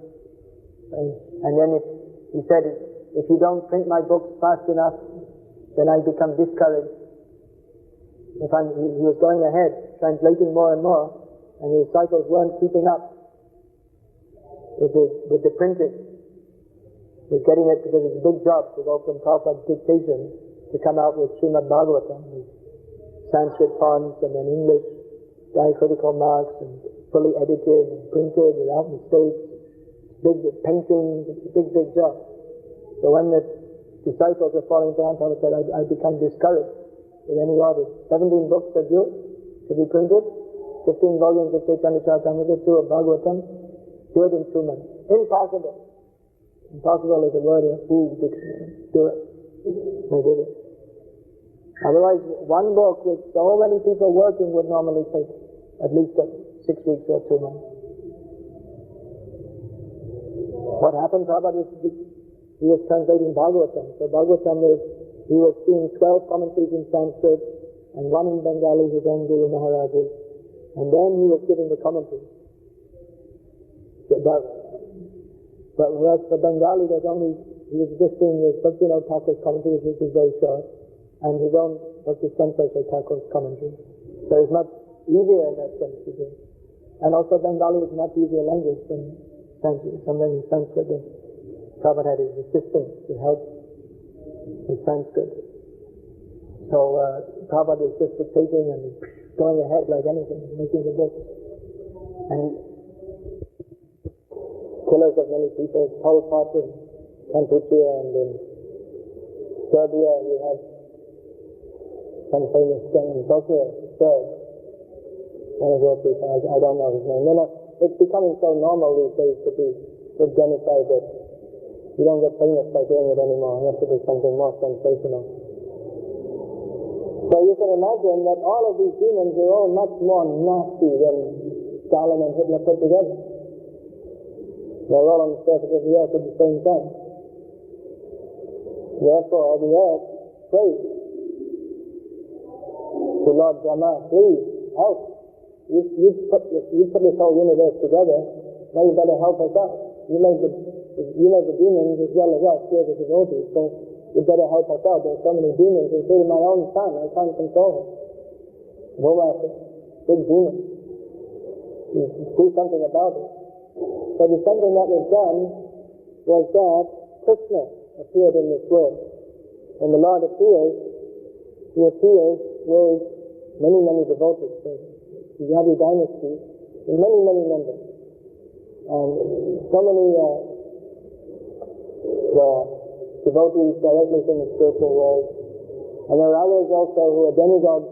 And then he said, if you don't print my books fast enough, then I become discouraged. He was going ahead, translating more and more, and the disciples weren't keeping up with the printing, with getting it, because it's a big job to go from Prabhupada's dictation to come out with Srimad Bhagavatam, with Sanskrit fonts and then English diacritical marks and fully edited and printed without mistakes, big paintings, it's a big job. So when the disciples were falling down, Prabhupada said, I become discouraged. So then he ordered 17 books are due to be printed, 15 volumes of Chaitanya Charitamrita, 2 of Bhagavatam, do it in 2 months. Impossible. Impossible is a word in a fool dictionary. Do it. They did it. Otherwise, one book with so many people working would normally take at least 6 weeks or 2 months. What happened, Prabhupada, he was translating Bhagavatam. So Bhagavatam he was seeing 12 commentaries in Sanskrit and 1 in Bengali, his own Guru Maharaja, and then he was giving the commentaries. But whereas for Bengali, he was just doing the Bhaktivinoda Thakur's commentaries, which is very short, and his own Bhakti Sankara Thakur's commentary. So it's much easier in that sense to do. And also Bengali is a much easier language than Sanskrit. Sometimes in Sanskrit, Prabhupada had his assistants to help with Sanskrit. So Prabhupada is just dictating and going ahead like anything, making the book. And killers of many people, Pol Pot in Kampuchea and in Serbia, you have some famous guy in Tokyo, Serb, one of your people, I don't know his name. It's becoming so normal these days to be with genocide that you don't get famous by doing it anymore. You have to do something more sensational. So you can imagine that all of these demons are all much more nasty than Stalin and Hitler put together. They're all on the surface of the earth at the same time. Therefore, the earth prays. to Lord Brahma, please help. You put this whole universe together, now you better help us out. You made the demons as well as us, we're the devotees, so you better help us out. There's so many demons, including my own son, I can't control him. Bhumaka, big demon. You do something about it. So the something that was done was that Krishna appeared in this world. When the Lord appears, he appears with many, many devotees. The Yadu dynasty, with many, many members. And so many devotees directly from the spiritual world. And there are others also who are demigods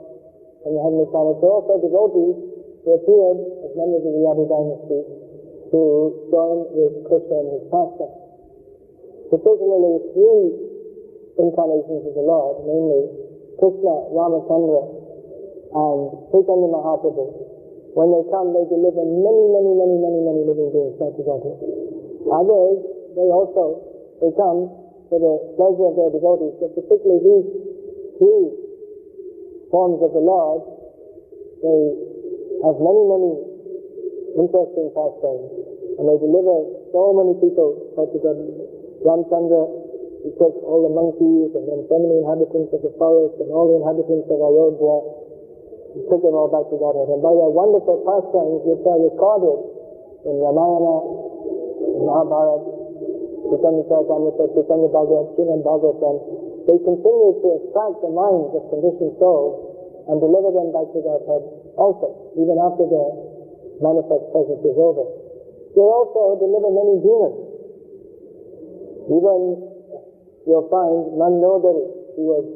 from the heavenly planets. There are also devotees who appeared as members of the Yadu dynasty to join with Krishna in his pastime. Particularly three incarnations of the Lord, namely Krishna, Ramachandra, and Chaitanya Mahaprabhu. When they come, they deliver many, many, many, many, many living beings back to Godhead. Others, they come for the pleasure of their devotees, but particularly these three forms of the Lord, they have many, many interesting pastimes, and they deliver so many people back to God. Ramchandra, he took all the monkeys, and then so many inhabitants of the forest, and all the inhabitants of Ayodhya. He took them all back to Godhead. And by their wonderful pastimes, which are recorded in Ramayana, in Mahabharata, Chaitanya Charitamrita, Chaitanya Bhagavat, Srimad Bhagavatam, they continue to attract the minds of conditioned souls and deliver them back to Godhead also, even after their manifest presence is over. They also deliver many demons. Even you'll find Nanda, who was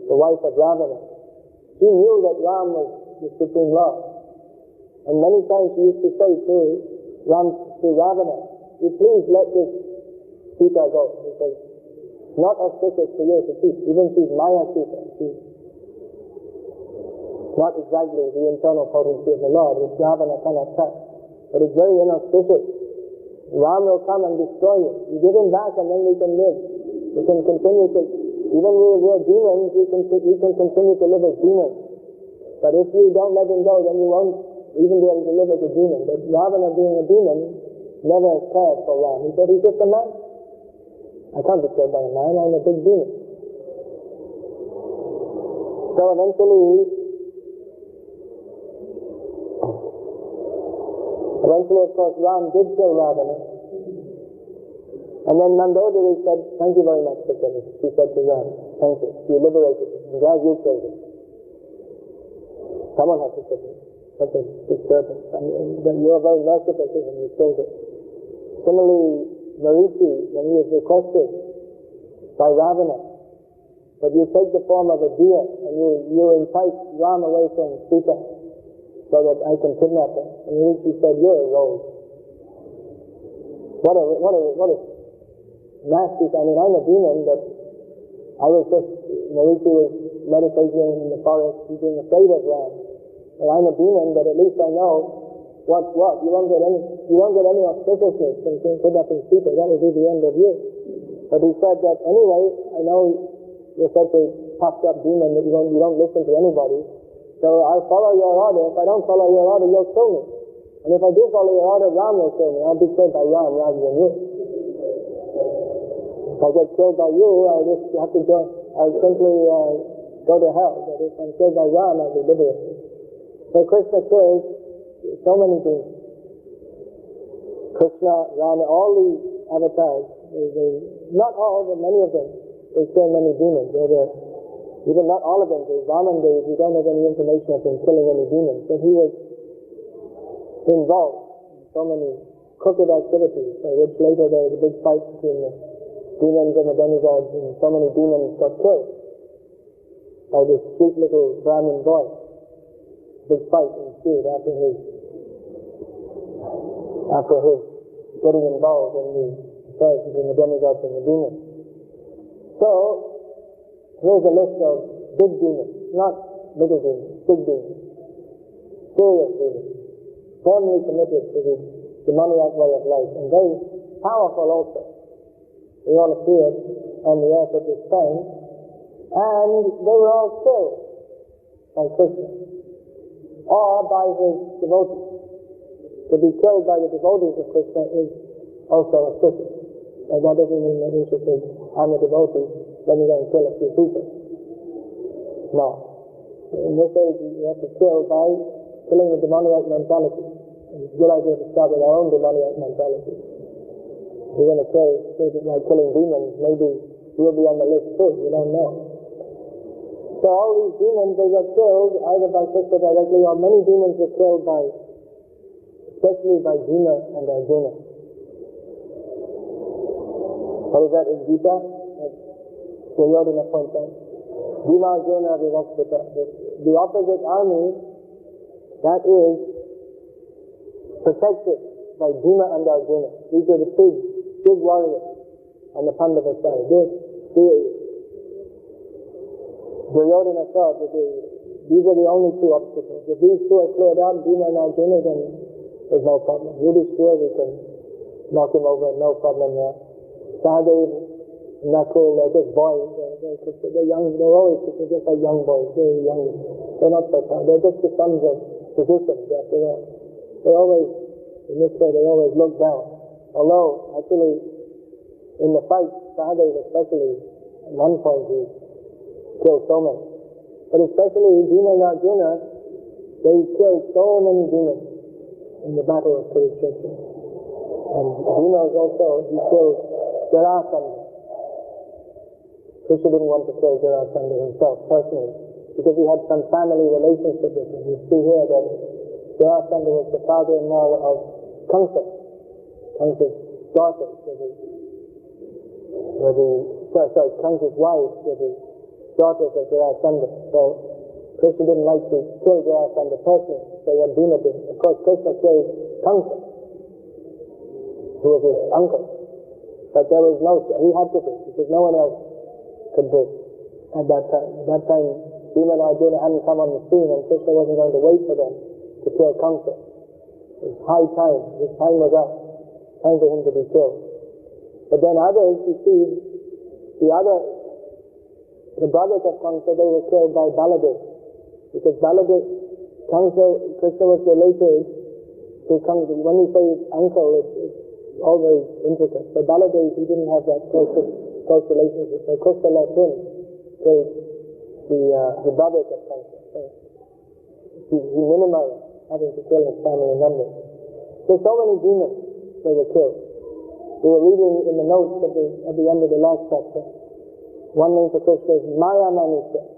the wife of Ravana. She knew that Ram was the Supreme Lord. And many times she used to say to Ravana, you please let this Sita go, because it's not auspicious for you to keep. Even she's Maya Sita. She's not exactly the internal potency of the Lord, which Ravana cannot touch. But it's very inauspicious. Ram will come and destroy you. You give him back and then we can live. We can continue to, even we're demons, we can continue to live as demons. But if you don't let him go, then you won't even be able to live as a demon. But Ravana, being a demon, never cared for Ram. He said, he's just a man. I can't be killed by a man, I'm a big demon. So eventually, of course, Ram did kill Ravana. And then Nandodari said, thank you very much for killing him. She said to Ram, thank you. You liberated him. I'm glad you killed him. Someone has to kill him. That's a disturbance. You are very merciful to him. You killed him. Similarly, Marichi, when he was requested by Ravana, that you take the form of a deer and you entice Ram away from Sita, so that I can kidnap her. And Marichi said, you're a rogue. What a nasty, I mean, I'm a demon, but Marichi was meditating in the forest, being afraid of Ram. And I'm a demon, but at least I know what's what. You won't get any auspiciousness from kidnapping Sita. That will be the end of you. But he said that anyway, I know you're such a puffed up demon that you don't listen to anybody. So I'll follow your order. If I don't follow your order, you'll kill me. And if I do follow your order, Ram will kill me. I'll be killed by Ram rather than you. If I get killed by you, I'll just have to I'll simply go to hell. But if I'm killed by Ram, I'll be liberated. So Krishna kills so many things. Krishna, Ram, all these avatars, not all, but many of them, they kill many demons. Even not all of them. The Raman days, we don't have any information of him killing any demons. But he was involved in so many crooked activities, which later there was a big fight between the demons and the demigods, and so many demons got killed by this sweet little Brahmin boy. Big fight ensued after his getting involved in the affairs between the demigods and the demons. So, here's a list of big demons, not little demons, big demons, serious demons, firmly committed to the demoniac way of life, and very powerful also. They all appeared on the earth at this time, and they were all killed by Krishna or by his devotees. To be killed by the devotees of Krishna is also a sin. And that doesn't mean that we should say, I'm a devotee, let me go and kill a few people. No. In this age, you have to kill by killing the demoniac mentality. It's a good idea to start with our own demoniac mentality. If you're going to kill, like killing demons, maybe we'll be on the list too, you don't know. So all these demons, they got killed either by Krishna directly, or many demons were killed by, especially by Bhima and Arjuna. What is that in Gita? Duryodhana points out. Bhima Arjuna Vivastita. The opposite army that is protected by Bhima and Arjuna. These are the two big warriors on the Pandava side. Duryodhana thought that these are the only two obstacles. If these two are cleared out, Bhima and Arjuna, then there's no problem. Yudhishthira, we can knock him over, no problem there. Sahadeva, Nakul, they're just boys. They're young. They're always just like young boys. Very young. They're not so proud. They're just the sons of physicians after all. They always, in this way, they always look down. Although, actually, in the fight, Sahadeva especially, at one point he killed so many. But especially Bhima and Arjuna, they killed so many demons in the battle of Kurukshetra. And Bhima was also, he killed Jarasandha. Krishna didn't want to kill Jarasandha himself personally, because he had some family relationship with him. You see here that Jarasandha was the father-in-law of Kamsa. Kamsa's daughter, Kamsa's wife, were the daughters of Jarasandha. So Krishna didn't like to kill Jarasandha personally, so he had Bhima do it. Of course, Krishna killed Kamsa, who was his uncle. But there was he had to do it, because no one else could do it at that time. At that time, Bhima and Arjuna hadn't come on the scene, and Krishna wasn't going to wait for them to kill Kamsa. It was high time. His time was up. Time for him to be killed. But then others, you see, the brothers of Kamsa, they were killed by Baladeva. Because Krishna was related to Kamsa. When we say uncle, it's always intricate. So Baladeva, he didn't have that close relationship. So Krishna let him kill the brothers of Kamsa. So he minimized having to kill his family members. So many demons, they were killed. We were reading in the notes at the end of the last chapter. One name for Krishna is Maya Manusha.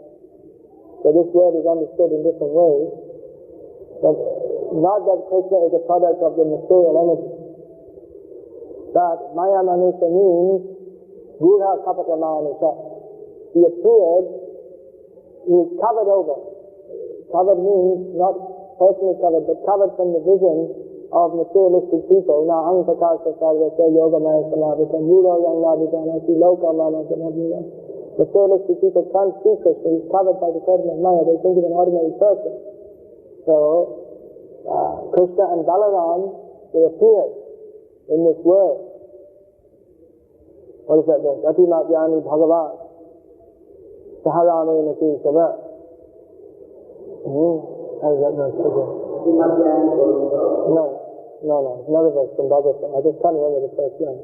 So this word is understood in different ways. But not that Krishna is a product of the material energy. But Maya Manusha means Gura Kapata Manusha. He appeared, he was covered over. Covered means not personally covered, but covered from the vision of materialistic people. Now, Ang Prakasha Sarvasa Yoga Maya Salavita Muro Yang Labhitana Si Loka Mama Sanadina. Materialistic people can't see Krishna. He's covered by the curtain of Maya. They think of an ordinary person. So, Krishna and Balaram, they appeared in this world. What is that verse? Atimatyani Bhagavat Saharame Nati Sava. How does that verse again? No, another verse from Bhagavatam. I just can't remember the first line.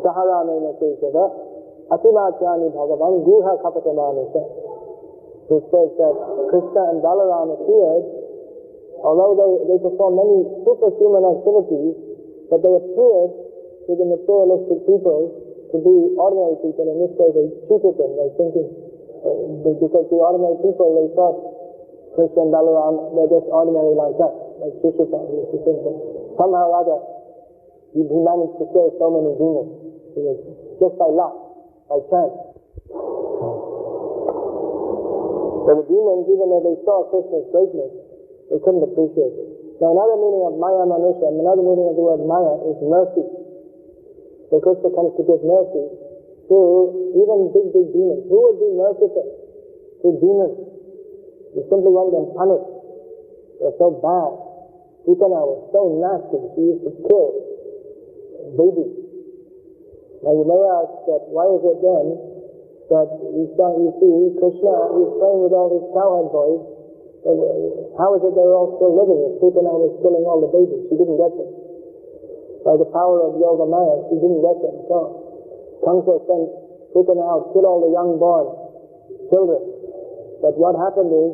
Saharame Nati Sava Atimatyani Bhagavan Guha Kapatamanusha. It says that Krishna and Balaram appeared, although they performed many superhuman activities, but they appeared to the materialistic people to be ordinary people. In this way, they cheated them by thinking, because the ordinary people, they thought Krishna and Balaram were just ordinary like us, like Shishupal used to think that somehow or other he managed to kill so many demons. It was just by luck, by chance. So the demons, even though they saw Krishna's greatness, they couldn't appreciate it. Now another meaning of Maya Manusha, another meaning of the word Maya is mercy. So Krishna comes to give mercy to even big demons. Who would be merciful to demons? You simply want them punished. They're so bad. Putana was so nasty. She used to kill babies. Now you may ask that why is it then that you see Krishna is playing with all his cowherd boys. How is it they were all still living if Putana was killing all the babies? She didn't get them. By the power of Yoga Maya, she didn't get them. So Kamsa sent Putana out, kill all the young born children. But what happened is,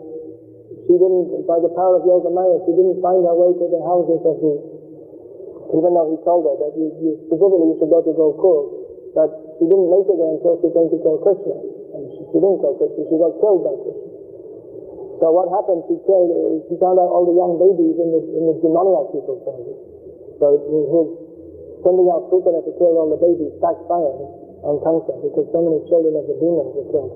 she didn't, by the power of Yoga Maya, she didn't find her way to the houses of the, even though he told her that you specifically you should go to Gokul, but she didn't make it there until she came to kill Krishna. And she didn't kill Krishna, she got killed by Krishna. So what happened, she found out all the young babies in the demoniac people's houses. So his sending out Putana to kill all the babies backfired on Kamsa, because so many children of the demons were killed.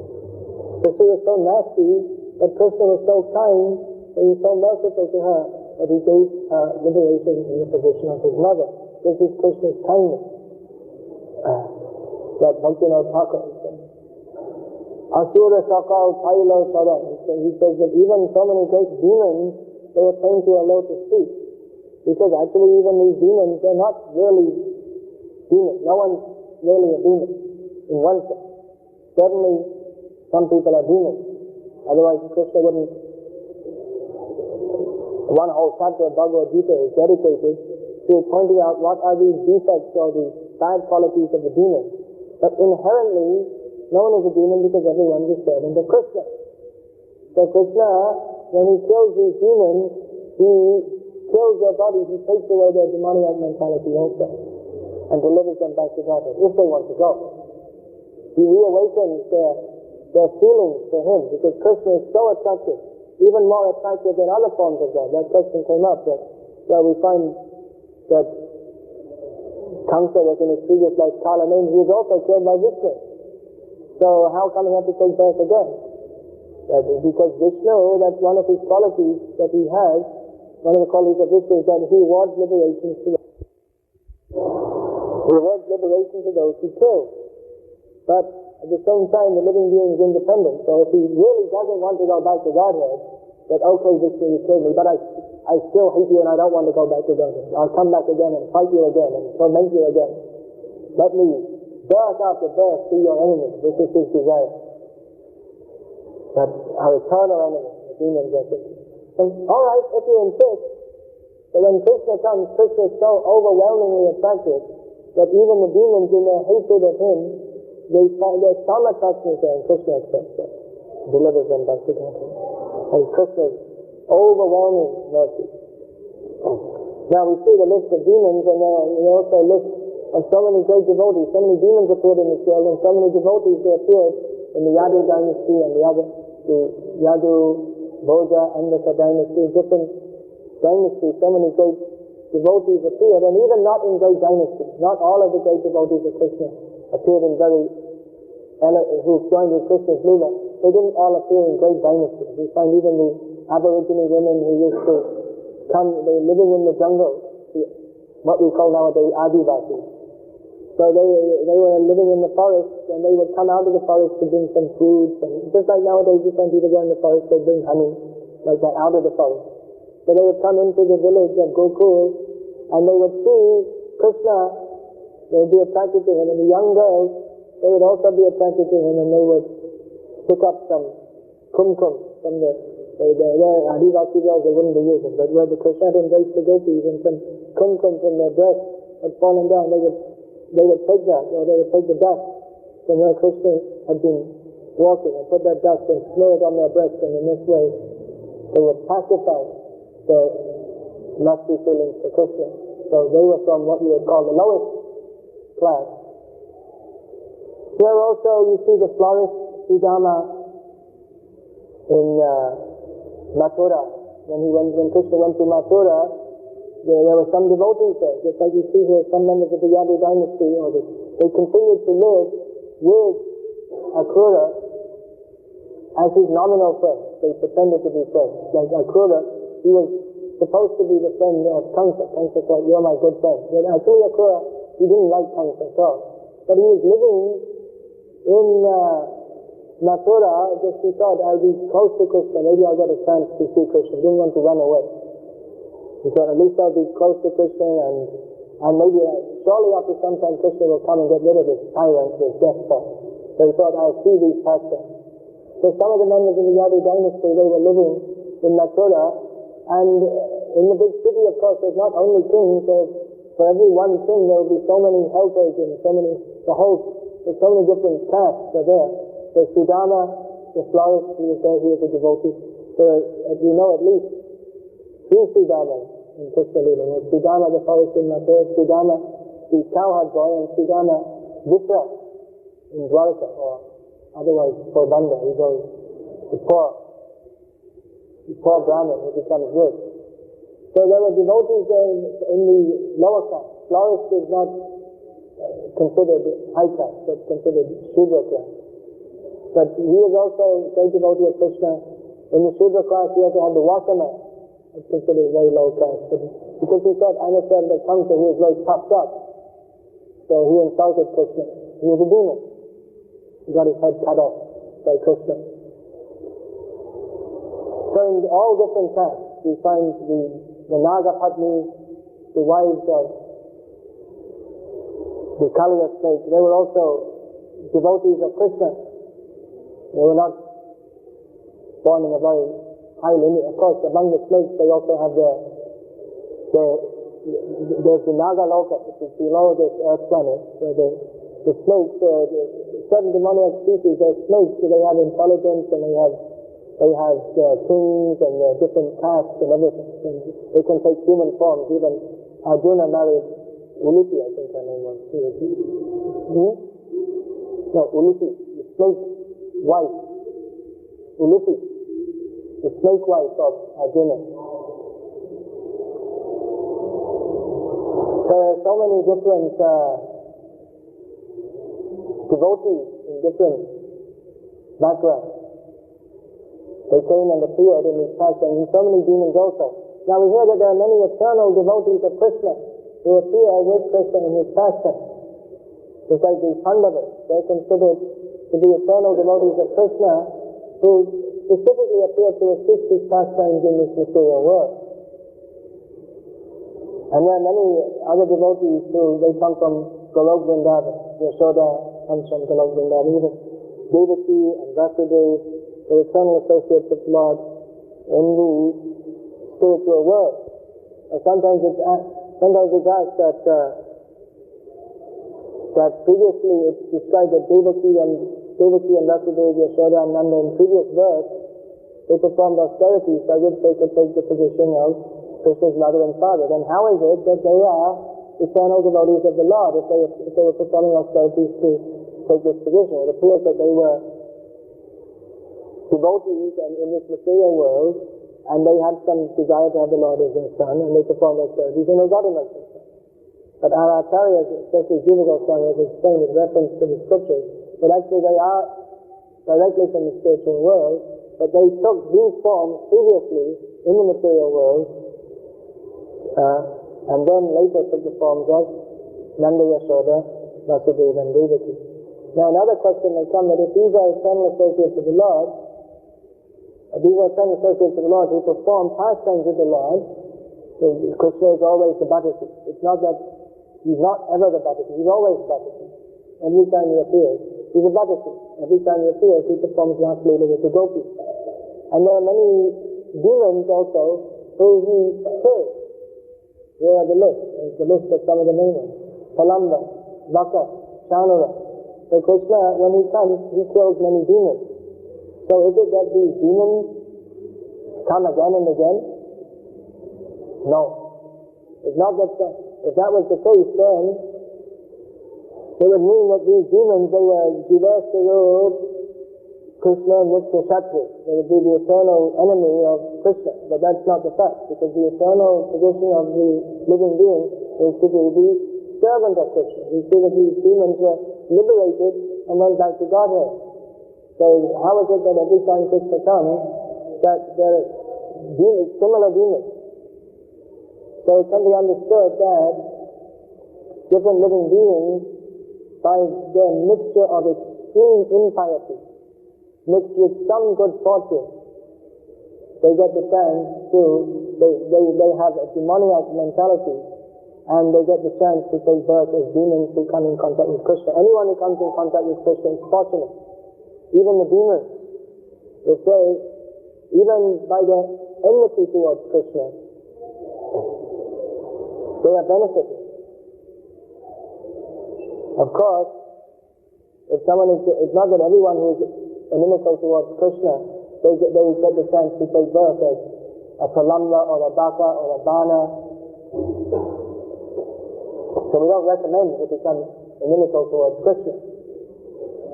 So she was so nasty, but Krishna was so kind, and he was so merciful to her, that he gave her liberation in the position of his mother. This is Krishna's kindness. That Bhaktivinoda Thakur is saying. Asura Sakal Pailo Charan. He says that even so many great demons, they attain to a lotus feet. Because actually even these demons, they're not really demons. No one's really a demon, in one sense. Certainly, some people are demons. Otherwise, Krishna wouldn't. One whole chapter of Bhagavad Gita is dedicated to pointing out what are these defects or the bad qualities of the demons. But inherently, no one is a demon because everyone is a servant of Krishna. So Krishna, when he kills these demons, he kills their bodies, he takes away their demoniac mentality also, and delivers them back to Godhead, if they want to go. He reawakens their feelings for him, because Krishna is so attractive, even more attractive than other forms of God. That question came up, that we find that Kamsa was in his previous life Kala name, he was also killed by Vishnu. So how come he had to take birth again? That is because Vishnu, that's one of his qualities that he has, one of the qualities of Vishnu is that he rewards liberation to those. He rewards liberation to those he kills. But at the same time, the living being is independent. So if he really doesn't want to go back to Godhead, that okay, Vishnu, you killed me, but I still hate you and I don't want to go back to Godhead. I'll come back again and fight you again and torment you again. Let me birth after birth be your enemy. This is his desire. That our eternal enemy, the demons are thinking. Alright, if you insist, but when Krishna comes, Krishna is so overwhelmingly attractive that even the demons in their hatred of him, there's some attraction there, and Krishna accepts them, delivers them back to God. And Krishna's overwhelming mercy. Now we see the list of demons, and we also list of so many great devotees. So many demons appeared in this world, and so many devotees they appeared in the Yadu dynasty and the Yadu, Bhoja, and the dynasty, different dynasties. So many great devotees appeared, and even not in great dynasties. Not all of the great devotees of Krishna appeared in who joined with Krishna's Leela. They didn't all appear in great dynasties. We find even the Aborigine women who used to come, they were living in the jungle, what we call nowadays Adivasis. So they were living in the forest, and they would come out of the forest to bring some food. And just like nowadays, you find people go in the forest, they bring honey, like that, out of the forest. So they would come into the village of Gokul, and they would see Krishna. They would be attracted to him, and the young girls, they would also be attracted to him, and they would pick up some kumkum from the Adivasi girls, they wouldn't be using, but where the Krishna had embraced the gopis, and some kumkum from their breasts had fallen down, they would take that, or they would take the dust from where Krishna had been walking, and put that dust and smear it on their breasts, and in this way they would pacify their lusty feelings for Krishna. So they were from what you would call the lowest class. Here also you see the florist Sridhama in Mathura. When Krishna went to Mathura, there were some devotees there, just like you see here, some members of the Yadu dynasty, they continued to live with Akrura as his nominal friend. They pretended to be friends. Like Akrura, he was supposed to be the friend of Kamsa. Kamsa said, "You're my good friend." But actually Akrura, he didn't like Kamsa at all. But he was living in Mathura, just he thought, I'll be close to Krishna, maybe I'll get a chance to see Krishna. He didn't want to run away. He thought, at least I'll be close to Krishna, and maybe, surely after some time Krishna will come and get rid of this tyrant, this despot. So he thought, I'll see these pastimes. So some of the members of the Yadu dynasty, they were living in Mathura, and in the big city, of course, there's not only kings, for every one king there will be so many helpers and there's so many different castes are there. There's Sudama, the florist, he was there, he was a devotee. As you know, at least two Sudamas in Krishna Lila. There's Sudama, the forest in Mathura, Sudama, the cowherd boy, and Sudama, Vitra in Dwarka, or otherwise Porbanda. He goes, the poor Brahmin who becomes rich. So there were devotees there in the lower caste. Florist is not considered high caste, but considered Shudra class. But he was also a great devotee of Krishna. In the Shudra class, he also had the washerman. It's considered very low caste. But because he thought Anasar the Kamsa, he was very puffed up. So he insulted Krishna. He was a demon. He got his head cut off by Krishna. So in all different castes, we find the Naga Patnis, the wives of the Kaliya snake, they were also devotees of Krishna. They were not born in a very high lineage. Of course, among the snakes, they also have there's the Naga Loka, which is below this earth planet, where the snakes, certain demoniac species, they're snakes, so they have intelligence and they have kings and different castes and everything. And they can take human forms. Even Arjuna married Ulipi, I think her name was. No, Ulipi, the snake wife. Ulipi, the snake wife of Arjuna. So there are so many different devotees in different backgrounds. They came and appeared in these pastimes, and so many demons also. Now we hear that there are many eternal devotees of Krishna who appear with Krishna in his pastimes. Just like the Pandavas, they're considered to be eternal devotees of Krishna who specifically appear to assist his pastimes in this material world. And there are many other devotees who, they come from Golok Vrindavan. Yashoda comes from Golok Vrindavan. Even Devaki and Vasudeva, the eternal associates of the Lord in the spiritual world. Sometimes it's asked that previously it's described that Devaki and Vasudeva, Yashoda and Nanda in previous verse, they performed austerities by which they could take the position of Krishna's mother and father. Then how is it that they are eternal devotees of the Lord if they were performing austerities to take this position? It appears that they were devotees and in this material world, and they had some desire to have the Lord as their son, and they performed austerities, and they got him as their son. But our acharyas, especially Jiva Goswami, has explained with reference to the scriptures that actually they are directly from the spiritual world, but they took these forms previously in the material world, and then later took the forms of Nanda, Yashoda, Vasudeva, and Devaki. Now another question may come that if these are eternal associates of the Lord, who perform pastimes with the Lord, so Krishna is always the Bhattacharya. It's not that he's not ever the Bhattacharya, he's always the Bhattacharya. Every time he appears, he's a Bhattacharya. Every time he appears, he performs Ras Leela with the gopis. And there are many demons also who he kills. Here are the list. There's the list of some of the main ones. Palamba, Vaka, Chanura. So Krishna, when he comes, he kills many demons. So is it that these demons come again and again? No. It's not that, if that was the case, then it would mean that these demons, they were Jiva, Krishna, and Nitya-Shatri. They would be the eternal enemy of Krishna. But that's not the fact, because the eternal position of the living being is to be the servant of Krishna. We see that these demons were liberated and went back to Godhead. So how is it that every time Krishna comes, that there are demons, similar demons? So it can be understood that different living beings, by their mixture of extreme impiety, mixed with some good fortune, they get the chance to, they have a demoniac mentality, and they get the chance to take birth as demons who come in contact with Krishna. Anyone who comes in contact with Krishna is fortunate. Even the demons, they say, even by their enmity towards Krishna, they are benefited. Of course, if someone is, it's not that everyone who is inimical towards Krishna, they get the chance to take birth as a Pralamba or a Baka or a Bana. So we don't recommend to become inimical towards Krishna.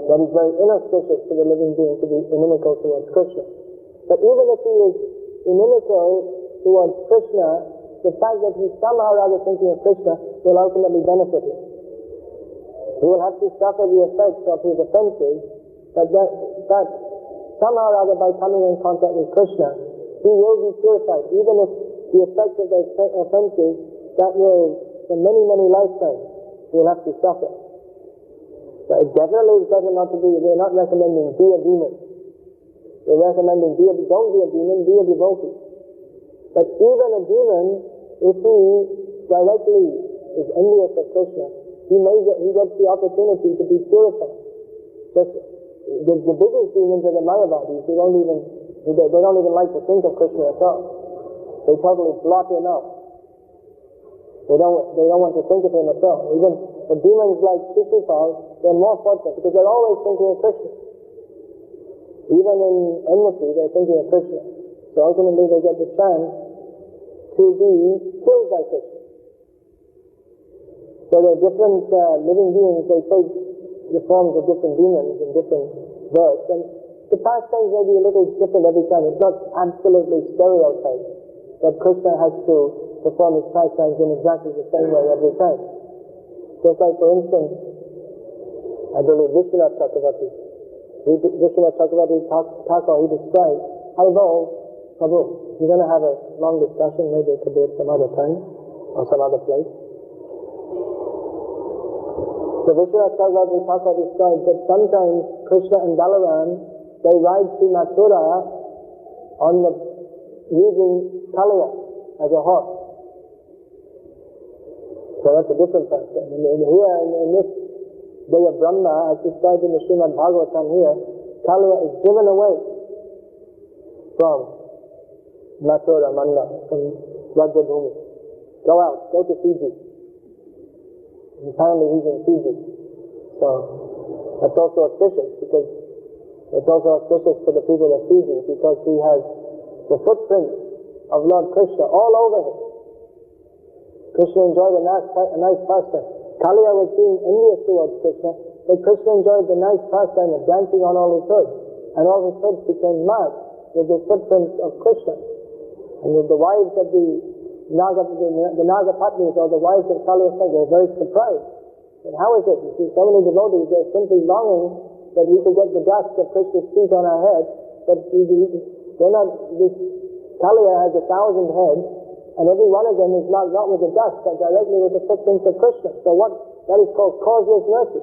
That is very inauspicious for the living being to be inimical towards Krishna. But even if he is inimical towards Krishna, the fact that he's somehow or other thinking of Krishna will ultimately benefit him. He will have to suffer the effects of his offenses, but somehow or other by coming in contact with Krishna, he will be purified. Even if the effects of those offenses, that will, for many, many lifetimes, he will have to suffer. So it definitely is better not to be, we're not recommending be a demon. We're recommending don't be a demon, be a devotee. But even a demon, if he directly is envious of Krishna, he gets the opportunity to be purified. Just the biggest demons are the Mayavadis. They don't even like to think of Krishna at all. They totally blot him out. They don't want to think of him at all. Even the demons like Shishupal, they're more fortunate because they're always thinking of Krishna. Even in enmity, they're thinking of Krishna. So ultimately they get the chance to be killed by Krishna. So there are different living beings, they take the forms of different demons in different births, and the pastimes may be a little different every time. It's not absolutely stereotyped that Krishna has to perform his pastimes in exactly the same way every time. Just like, for instance, I believe Vishwanath Chakravarti Thakur, he described how Prabhu, we're going to have a long discussion, maybe it could be at some other time, or some other place. So Vishwanath Chakravarti Thakur describes that sometimes Krishna and Balaram, they ride to Mathura using Kaliya as a horse. So that's a different pastime. And here in this day of Brahma, as described in the Srimad Bhagavatam here, Kaliya is driven away from Mathura, Manda, from Rajabhumi. Go to Fiji. Apparently he's in Fiji. So that's also auspicious because it's also auspicious for the people of Fiji because he has the footprints of Lord Krishna all over him. Krishna enjoyed a nice pastime. Kaliya was being envious towards Krishna, but Krishna enjoyed the nice pastime of dancing on all his hoods. And all his hoods became marked with the footprints of Krishna. And with the wives of the Nagapatnis, or the wives of Kaliya, were very surprised. And how is it? You see, so many devotees, they're simply longing that we could get the dust of Krishna's feet on our head, but they're not, this Kaliya has 1,000 heads, and every one of them is not with the dust, but directly with the footprints of Krishna. So that is called causeless mercy.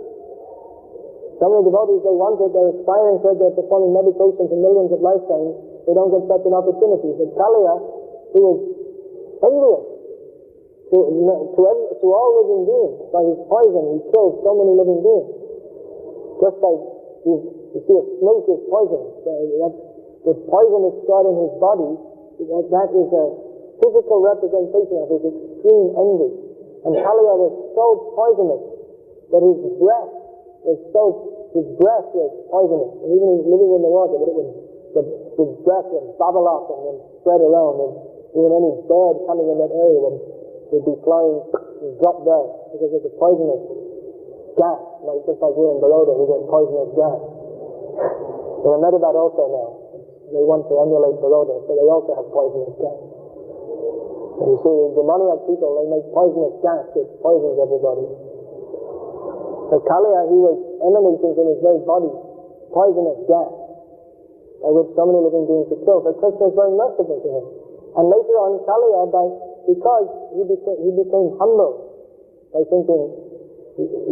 So many devotees, they're aspiring to it, they're performing meditation for millions of lifetimes, they don't get such an opportunity. But Kaliya, who is envious to all living beings, by his poison, he kills so many living beings. Just like you see a snake is poisonous, the poison is stored in his body, that is a physical representation of his extreme envy. And Kaliya was so poisonous that his breath was poisonous. And even he was living in the water, but his breath would bubble up and then spread around, and even any bird coming in that area would be flying and drop dead because of the poisonous gas. Just like here in Baroda, we get poisonous gas. In Ahmedabad also now, they want to emulate Baroda, so they also have poisonous gas. And you see, the demoniac people, they make poisonous gas which poisons everybody. So Kaliya, he was emanating from his very body poisonous gas, by which so many living beings were killed. But Krishna is very merciful to him. And later on, Kaliya, because he became humble by thinking,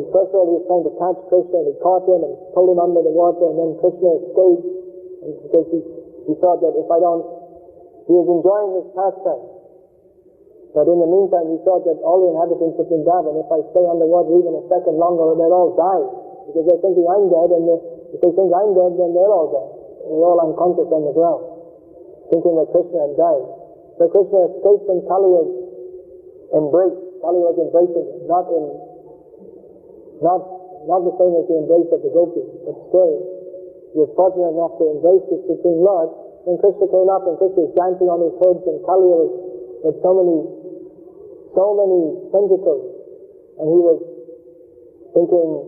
first of all he was trying to catch Krishna, and he caught him and pulled him under the water, and then Krishna escaped, and because he thought that he was enjoying his pastime. But in the meantime, he thought that all the inhabitants of Vrindavan, if I stay underwater even a second longer, they'll all die. Because they're thinking I'm dead, and if they think I'm dead, then they're all dead. They're all unconscious on the ground, thinking that Krishna had died. So Krishna escaped from Kaliya's embrace. Kali was embracing him, not the same as the embrace of the gopis, but still, he was fortunate enough to embrace the Supreme Lord. When Krishna came up and Krishna was dancing on his head, and Kaliya was with so many tentacles, and he was thinking,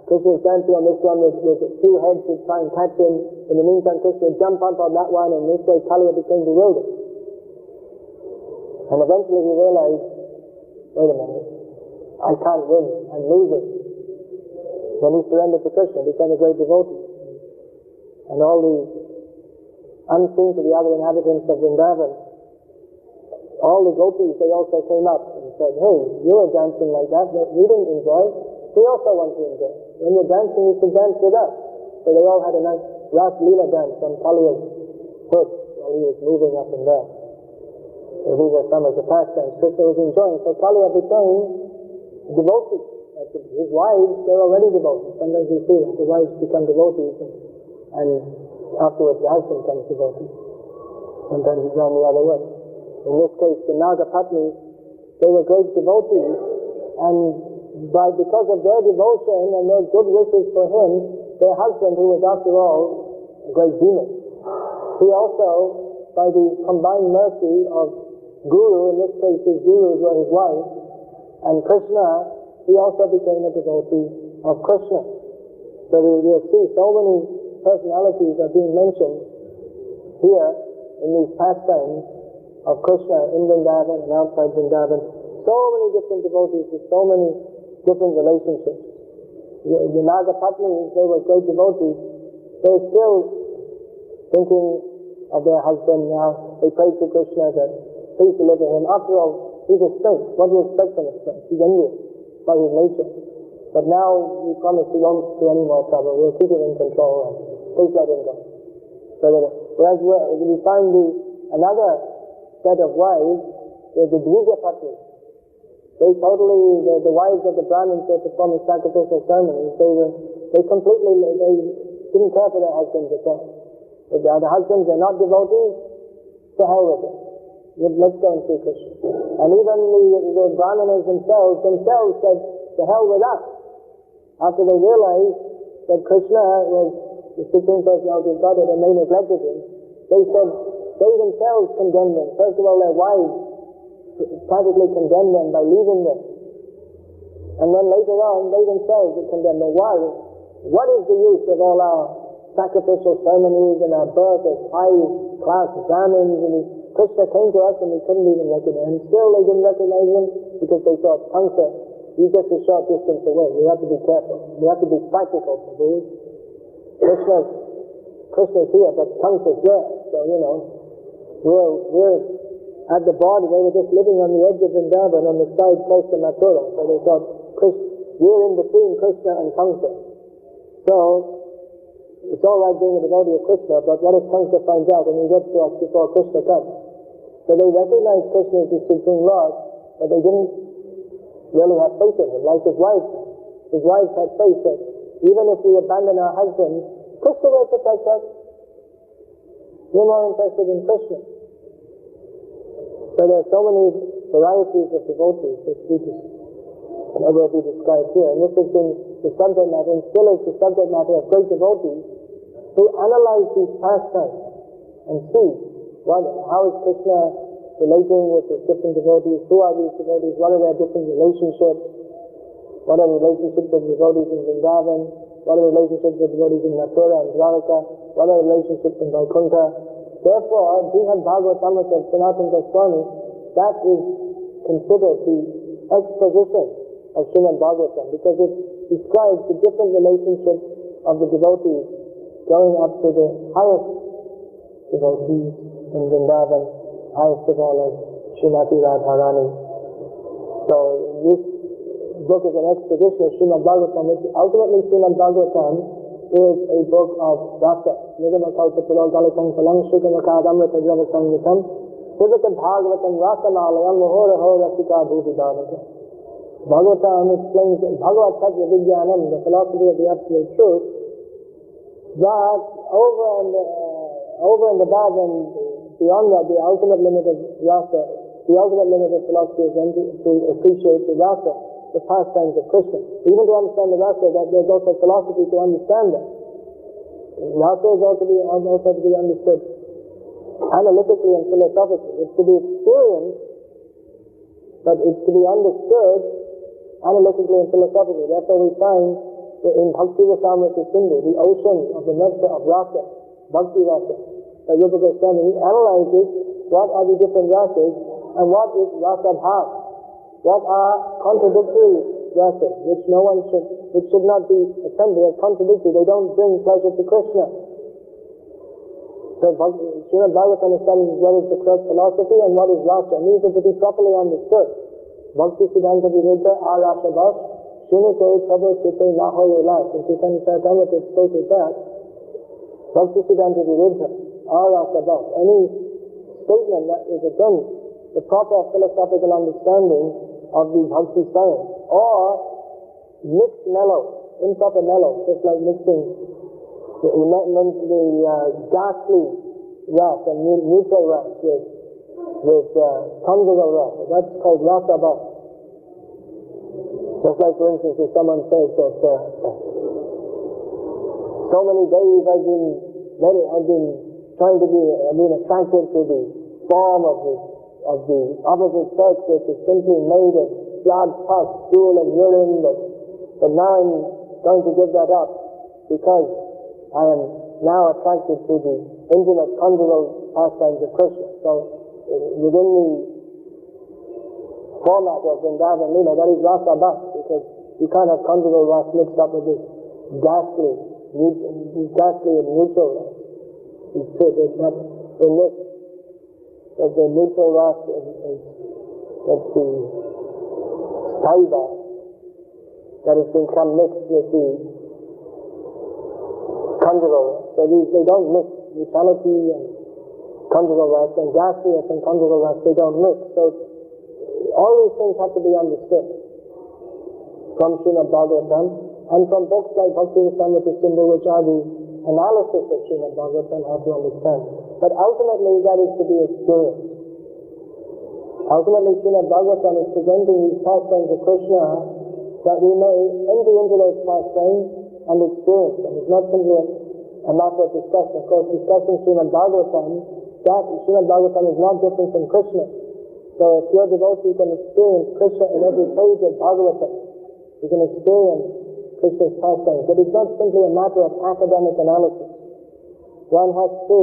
Krishna was dancing on this one with a few heads to try and catch him. In the meantime, Krishna would jump up on that one, and this way Kaliya became bewildered. And eventually he realized, wait a minute, I can't win, I'm losing. Then he surrendered to Krishna, became a great devotee. And all the unseen to the other inhabitants of Vrindavan, all the gopis, they also came up and said, hey, you were dancing like that, but we didn't enjoy. We also want to enjoy. When you're dancing, you should dance with us. So they all had a nice Ras Leela dance on Kaliya's foot while he was moving up and down. So these are some of the pastimes Krishna was enjoying. So Kaliya became a devotee. His wives, they're already devotees. Sometimes we see that the wives become devotees, and afterwards the husband becomes devotee. Sometimes it's gone the other way. In this case, the Nagapatnis, they were great devotees, and because of their devotion and their good wishes for him, their husband, who was after all a great demon, he also, by the combined mercy of Guru, in this case his gurus were his wife, and Krishna, he also became a devotee of Krishna. So we'll see so many personalities are being mentioned here in these pastimes of Krishna in Vrindavan and outside Vrindavan. So many different devotees with so many different relationships. The Nagapatnis, they were great devotees. They're still thinking of their husband now. They prayed to Krishna that please deliver him. After all, he's a saint. What do you expect from a saint? He's envious by his nature. But now we promise we won't do any more trouble. We'll keep him in control and please let him go. So that, whereas we find another set of wives, the Dvijapatnis. They the wives of the Brahmins were performing sacrificial ceremonies. They didn't care for their husbands at all. If the other husbands are not devotees, to hell with it. Let's go and see Krishna. And even the Brahmanas themselves said, to hell with us. After they realized that Krishna was the Supreme Personality of Godhead and they neglected him, they said, they themselves condemned them. First of all, their wives practically condemned them by leaving them. And then later on, they themselves would condemn them. Why? What is the use of all our sacrificial ceremonies and our birth as high-class Brahmins? And Krishna came to us and we couldn't even recognize him. Still they didn't recognize him because they thought, Kamsa, he's just a short distance away. We have to be careful. We have to be practical for these. Krishna's here, but Kamsa's there. So, we're at the border. They were just living on the edge of Vrindavan on the side close to Mathura. So they thought, we're in between Krishna and Kamsa. So, it's all right being a devotee of Krishna, but what if Kamsa finds out and he gets to us before Krishna comes? So they recognized Krishna as the Supreme Lord, but they didn't really have faith in him, like his wives. His wives had faith that even if we abandon our husbands, Krishna will protect us. We're more interested in Krishna. So there are so many varieties of devotees that will be described here. And this has been the subject matter, and still is the subject matter of great devotees who analyze these pastimes and see how is Krishna relating with the different devotees, who are these devotees, what are their different relationships, what are the relationships of devotees in Vrindavan, what are the relationships of devotees in Mathura and Dwaraka, what are the relationships in Vaikuntha. Therefore, Brihad Bhagavatamrita of Sanatana Goswami, that is considered the exposition of Srimad Bhagavatam, because it describes the different relationships of the devotees going up to the highest devotees in Vrindavan, highest of all as Srimati Radharani. So this book is an exposition of Srimad Bhagavatam, which ultimately Srimad Bhagavatam is a book of rasa. Sivaka Bhagavatam Rasanalayam Muhoraho Rasika Bhuvidhanaka. Bhagavatam explains in Bhagavad Tattva Vijnanam, the philosophy of the absolute truth, that over and above and beyond that, the ultimate limit of rasa, the ultimate limit of philosophy is to appreciate the rasa, the pastimes of Krishna. Even to understand the rasa, that there's also philosophy to understand that. Rasa is also to be understood analytically and philosophically. It's to be experienced, but it's to be understood analytically and philosophically. Therefore we find that in Bhakti Rasamrita Sindhu, the ocean of the nectar of rasa, Bhakti Rasa, that Rupa Goswami, he analyzes what are the different rasas and what is rasa bhav, what are contradictory rasas, which should not be attended as contradictory. They don't bring pleasure to Krishna. So Srimad Bhagavatam establishes what is the correct philosophy and what is rasa, and these are to be properly understood. Bhakti Siddhanta Viruddha Arasa Bhash, Shinite Prabhu Chitte Nahoye Lash. In Chaitanya Charitamrita it stated that Bhakti Siddhanta Viruddha Arasa Bhash, any statement that is against the proper philosophical understanding of the Bhakti science, or mixed mellow, improper mellow, just like mixing the ghastly ras and neutral ras with conjugal ras. That's called rasa bhav. Just like, for instance, if someone says that so many days I've been attracted to the form of the opposite sex, which is simply made of blood, pus, stool, and urine, but now I'm going to give that up because I am now attracted to the intimate conjugal pastimes of Krishna. So within the format of Vrindavan Leela, that is rasa bhav, because you can't have conjugal ras mixed up with this ghastly and neutral ras. It's true that in this, that the neutral ras is that's the taiva that has become mixed with the conjugal ras. So they don't mix. Neutrality and conjugal ras and ghastliness and conjugal ras, they don't mix. So all these things have to be understood from Srimad Bhagavatam and from books like Bhakti Rasamrita Sindhu, which are the analysis of Srimad Bhagavatam, how to understand. But ultimately that is to be experienced. Ultimately Srimad Bhagavatam is presenting these pastimes of Krishna that we may enter into those pastimes and experience them. It's not simply a matter of discussion. Of course, discussing Srimad Bhagavatam, that Srimad Bhagavatam is not different from Krishna. So if you're a devotee, you can experience Krishna in every page of Bhagavatam. You can experience Krishna's pastimes. But it's not simply a matter of academic analysis. One has to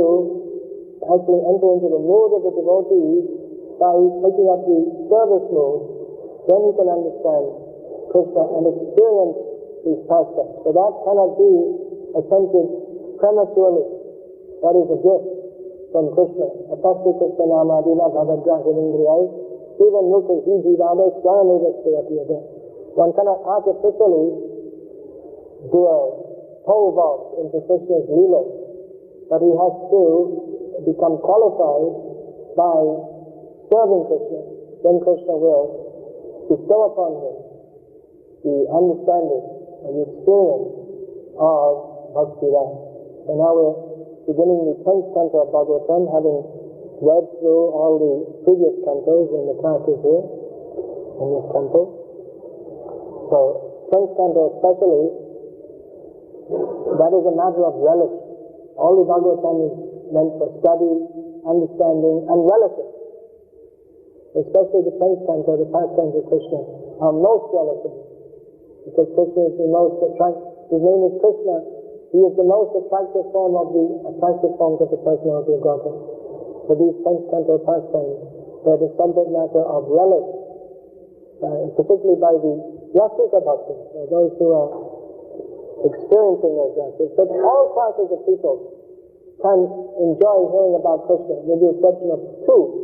actually enter into the mood of the devotee by taking up the service mood. Then you can understand Krishna and experience these pastimes. So that cannot be attempted prematurely. That is a gift from Krishna. Apashya Krishna Namadina Bhavadrahirindriyai Sivan Mukhi Jivade Swayanivasthayatiyade. One cannot artificially do a pole vault into Krishna's Leela, but he has to become qualified by serving Krishna. Then Krishna will bestow upon him the understanding and the experience of Bhakti Rasa. So now we're beginning the 10th canto of Bhagavatam, having read through all the previous cantos in the classes here, in this canto. So, 10th canto especially, that is a matter of relish. All the Bhagavatam is meant for study, understanding, and relishing. Especially the 10th canto, the pastimes of Krishna, are most relishing. Because Krishna is the most attractive, his name is Krishna, he is the most attractive form of the attractive forms of the personality of Godhead. So these 10th canto pastimes, they're the subject matter of relish, particularly by the Rasika Bhakti, those who are experiencing those rasas. But all classes of people can enjoy hearing about Krishna, with the exception of two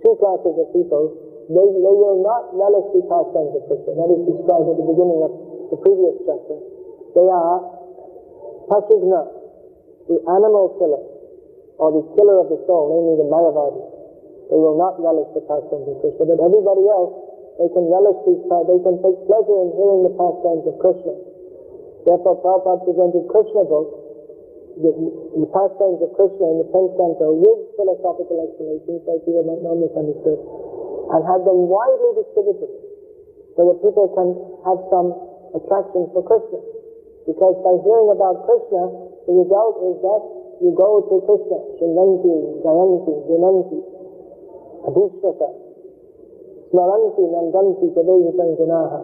classes of people. They will not relish the pastimes of Krishna. That is described at the beginning of the previous chapter. They are Pasugna, the animal killer, or the killer of the soul, namely the Mayavadi. they will not relish the pastimes of Krishna. But everybody else, they can relish these pastimes, they can take pleasure in hearing the pastimes of Krishna. Therefore, Prabhupada presented Krishna books, the pastimes of Krishna in the 10th canto with philosophical explanations, so people might not misunderstood, and had them widely distributed so that people can have some attraction for Krishna. Because by hearing about Krishna, the result is that you go to Krishna, Shrivanti, Jayanti, Vinanti, Adhishwata, Smaranti, Nandanti, Tadehitam Janaha.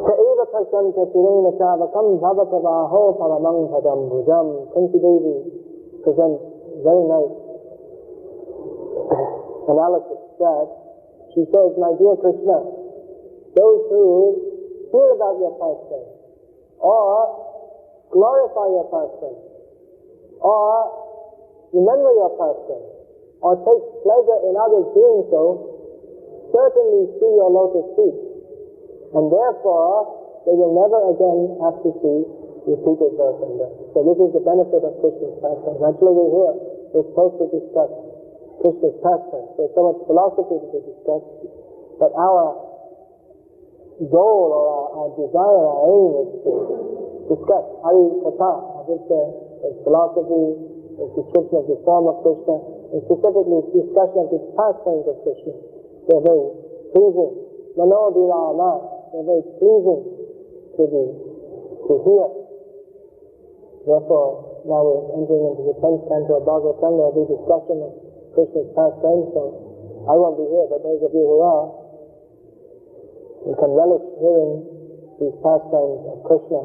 Ta'eva Prashanta Tirena Chavakam Bhavapravaho Paramang Padam Bhujam. Kunti Devi presents very nice analysis that she says, my dear Krishna, those who hear about your pastime, or glorify your pastime, or remember your pastime, or take pleasure in others doing so, certainly see your lotus feet, and therefore they will never again have to see repeated birth and death. So this is the benefit of Krishna's pastime. Actually we're supposed to discuss Krishna's pastime. There's so much philosophy to be discussed, but our goal or our desire, our aim is to discuss Hari Katha, of which there's philosophy, there's description of the form of Krishna, and specifically discussion of the pastimes of Krishna. They're very pleasing. Manodhirana, they're very pleasing to hear. Therefore, now we're entering into the 10th canto of Bhagavatam. There will be discussion of Krishna's pastimes, so I won't be here, but those of you who are, you can relish hearing these pastimes of Krishna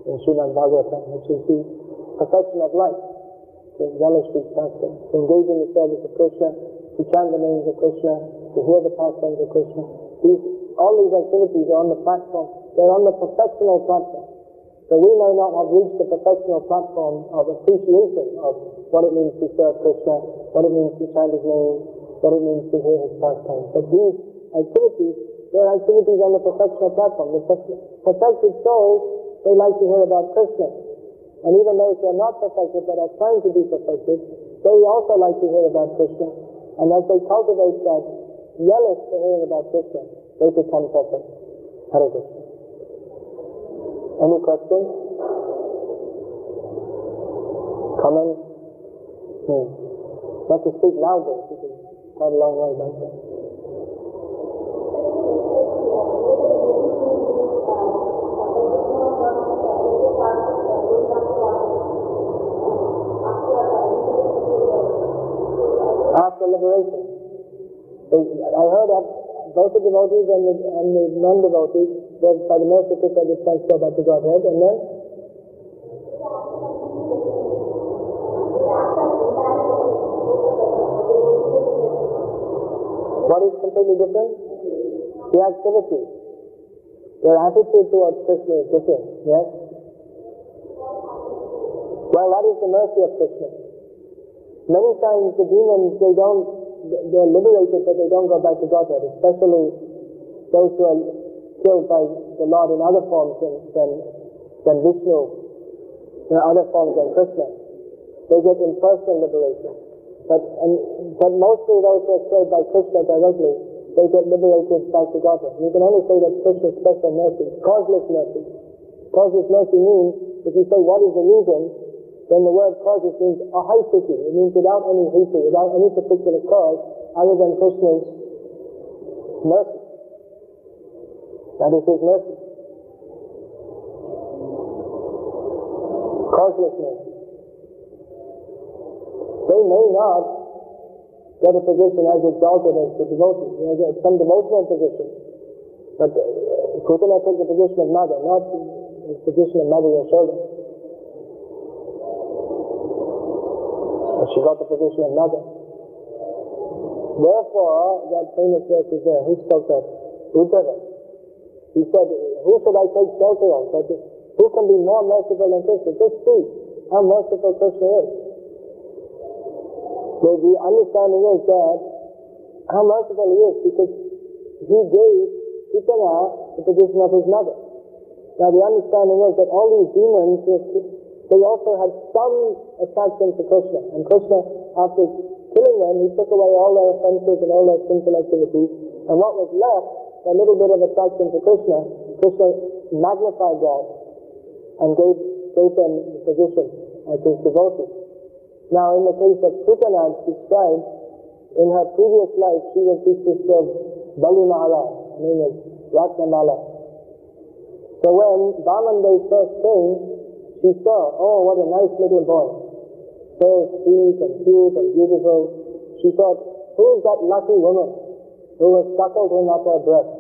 in Srimad Bhagavatam, which is the perfection of life, to relish these pastimes, to engage in the service of Krishna, to chant the names of Krishna, to hear the pastimes of Krishna. All these activities are on the platform, they're on the perfectional platform. So we may not have reached the perfectional platform of appreciation of what it means to serve Krishna, what it means to chant his name, what it means to hear his pastimes. But these activities, they're activities on the perfectional platform. The perfected souls, they like to hear about Krishna. And even those who are not perfected but are trying to be perfected, they also like to hear about Krishna. And as they cultivate that relish for hearing about Krishna, they become perfect. Hare Krishna. Any questions? Comments? You have to speak louder because it's quite a long way back there. After liberation. I heard that both the devotees and the non-devotees, by the mercy of Krishna, they transfer back to Godhead, and then what is completely different? The activity. Their attitude towards Krishna is different, yes? Well, that is the mercy of Krishna. Many times the demons, they're liberated, but they don't go back to Godhead, especially those who are killed by the Lord in other forms than Vishnu, in other forms than Krishna. They get impersonal liberation. But mostly those who are killed by Krishna directly, they get liberated back to Godhead. You can only say that Krishna's special mercy, causeless mercy. Causeless mercy means, if you say what is the reason, then the word causeless means ahaitiki. It means without any hetu, without any particular cause, other than Krishna's mercy. That is his mercy. Causeless mercy. They may not get a position as exalted as the devotee. They get some devotional position. But Putana took the position of mother, not the position of Mother Yashoda. But she got the position of mother. Therefore, that famous verse is there. Who spoke that? Uddhava. He said, who should I take shelter of? Who can be more merciful than Krishna? Just see how merciful Krishna is. So the understanding is that how merciful he is because he gave Putana the position of his mother. Now the understanding is that all these demons, they also had some attraction to Krishna. And Krishna, after killing them, he took away all their offenses and all their sinful activities, and what was left, a little bit of attraction to Krishna, Krishna magnified that and gave them the position as his devotee. Now, in the case of Putana, it's described, in her previous life, she was the sister of Bali Maharaja. Her name was Ratnamala. So when Vaman Day first came, she saw, oh, what a nice little boy. So sweet and cute and beautiful. She thought, who is that lucky woman who was suckled in at her breast?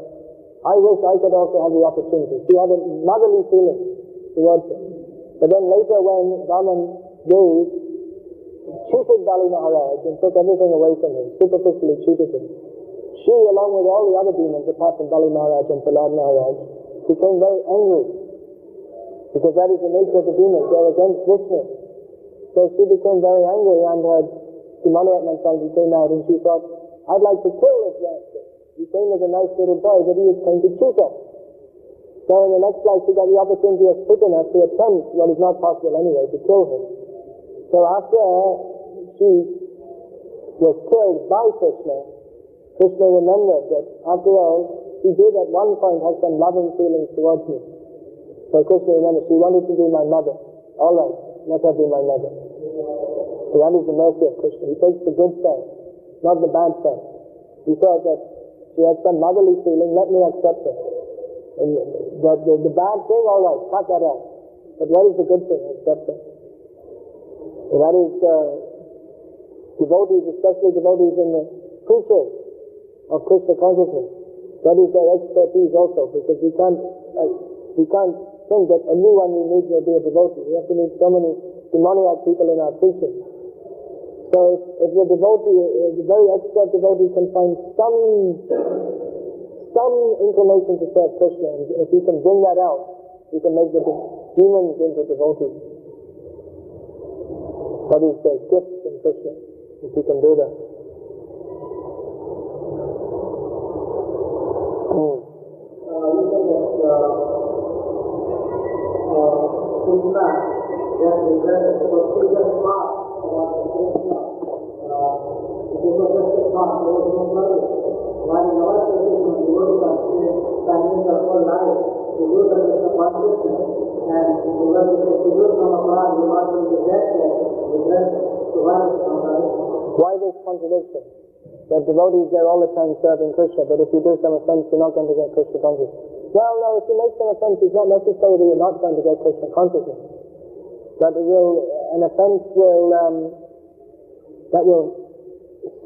I wish I could also have the opportunity. She had a motherly feeling towards him. But then later when Vaman gave, cheated Bali Maharaj and took everything away from him, superficially cheated him. She, along with all the other demons, apart from Bali Maharaj and Prahlad Maharaj, became very angry. Because that is the nature of the demons, they are against Vishnu. So she became very angry and her demoniac mentality came out and she thought, I'd like to kill this rascal. He came as a nice little boy, but he is going to cheat us. So in the next life she got the opportunity of Putana to attempt what is not possible anyway, to kill him. So after she was killed by Krishna, Krishna remembered that after all, she did at one point have some loving feelings towards me. So Krishna remembered, she wanted to be my mother. All right, let her be my mother. So that is the mercy of Krishna. He takes the good side, not the bad side. He thought that she had some motherly feeling, let me accept her. And the bad thing, all right, cut that out. But what is the good thing? Accept her. So that is devotees, especially devotees in the preachers of Krishna consciousness. That is their expertise also, because we can't think that anyone we meet will be a devotee. We have to meet so many demoniac people in our preaching. So if the devotee, the very expert devotee can find some inclination to serve Krishna, and if he can bring that out, he can make the demons into devotees. That is the gift from Krishna, if he can do that. Krishna, that is the prestigious part about the Krishna. It is not just a thought, there is no knowledge. While in our cases, when the devotee is spending their whole life to do the Krishna consciousness, and even if they do from afar, you are going to get there, so why this contradiction? Why this contradiction? That devotees there all the time serving Krishna, but if you do some offense, you're not going to get Krishna consciousness. Well, no, if you make some offense, it's not necessary that you're not going to get Krishna consciousness. But an offense will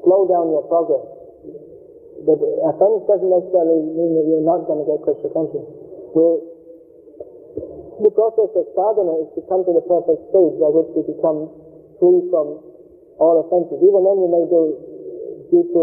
slow down your progress. But offense doesn't necessarily mean that you're not going to get Krishna consciousness. The process of sadhana is to come to the perfect stage by which we become free from all offenses. Even then you may go due to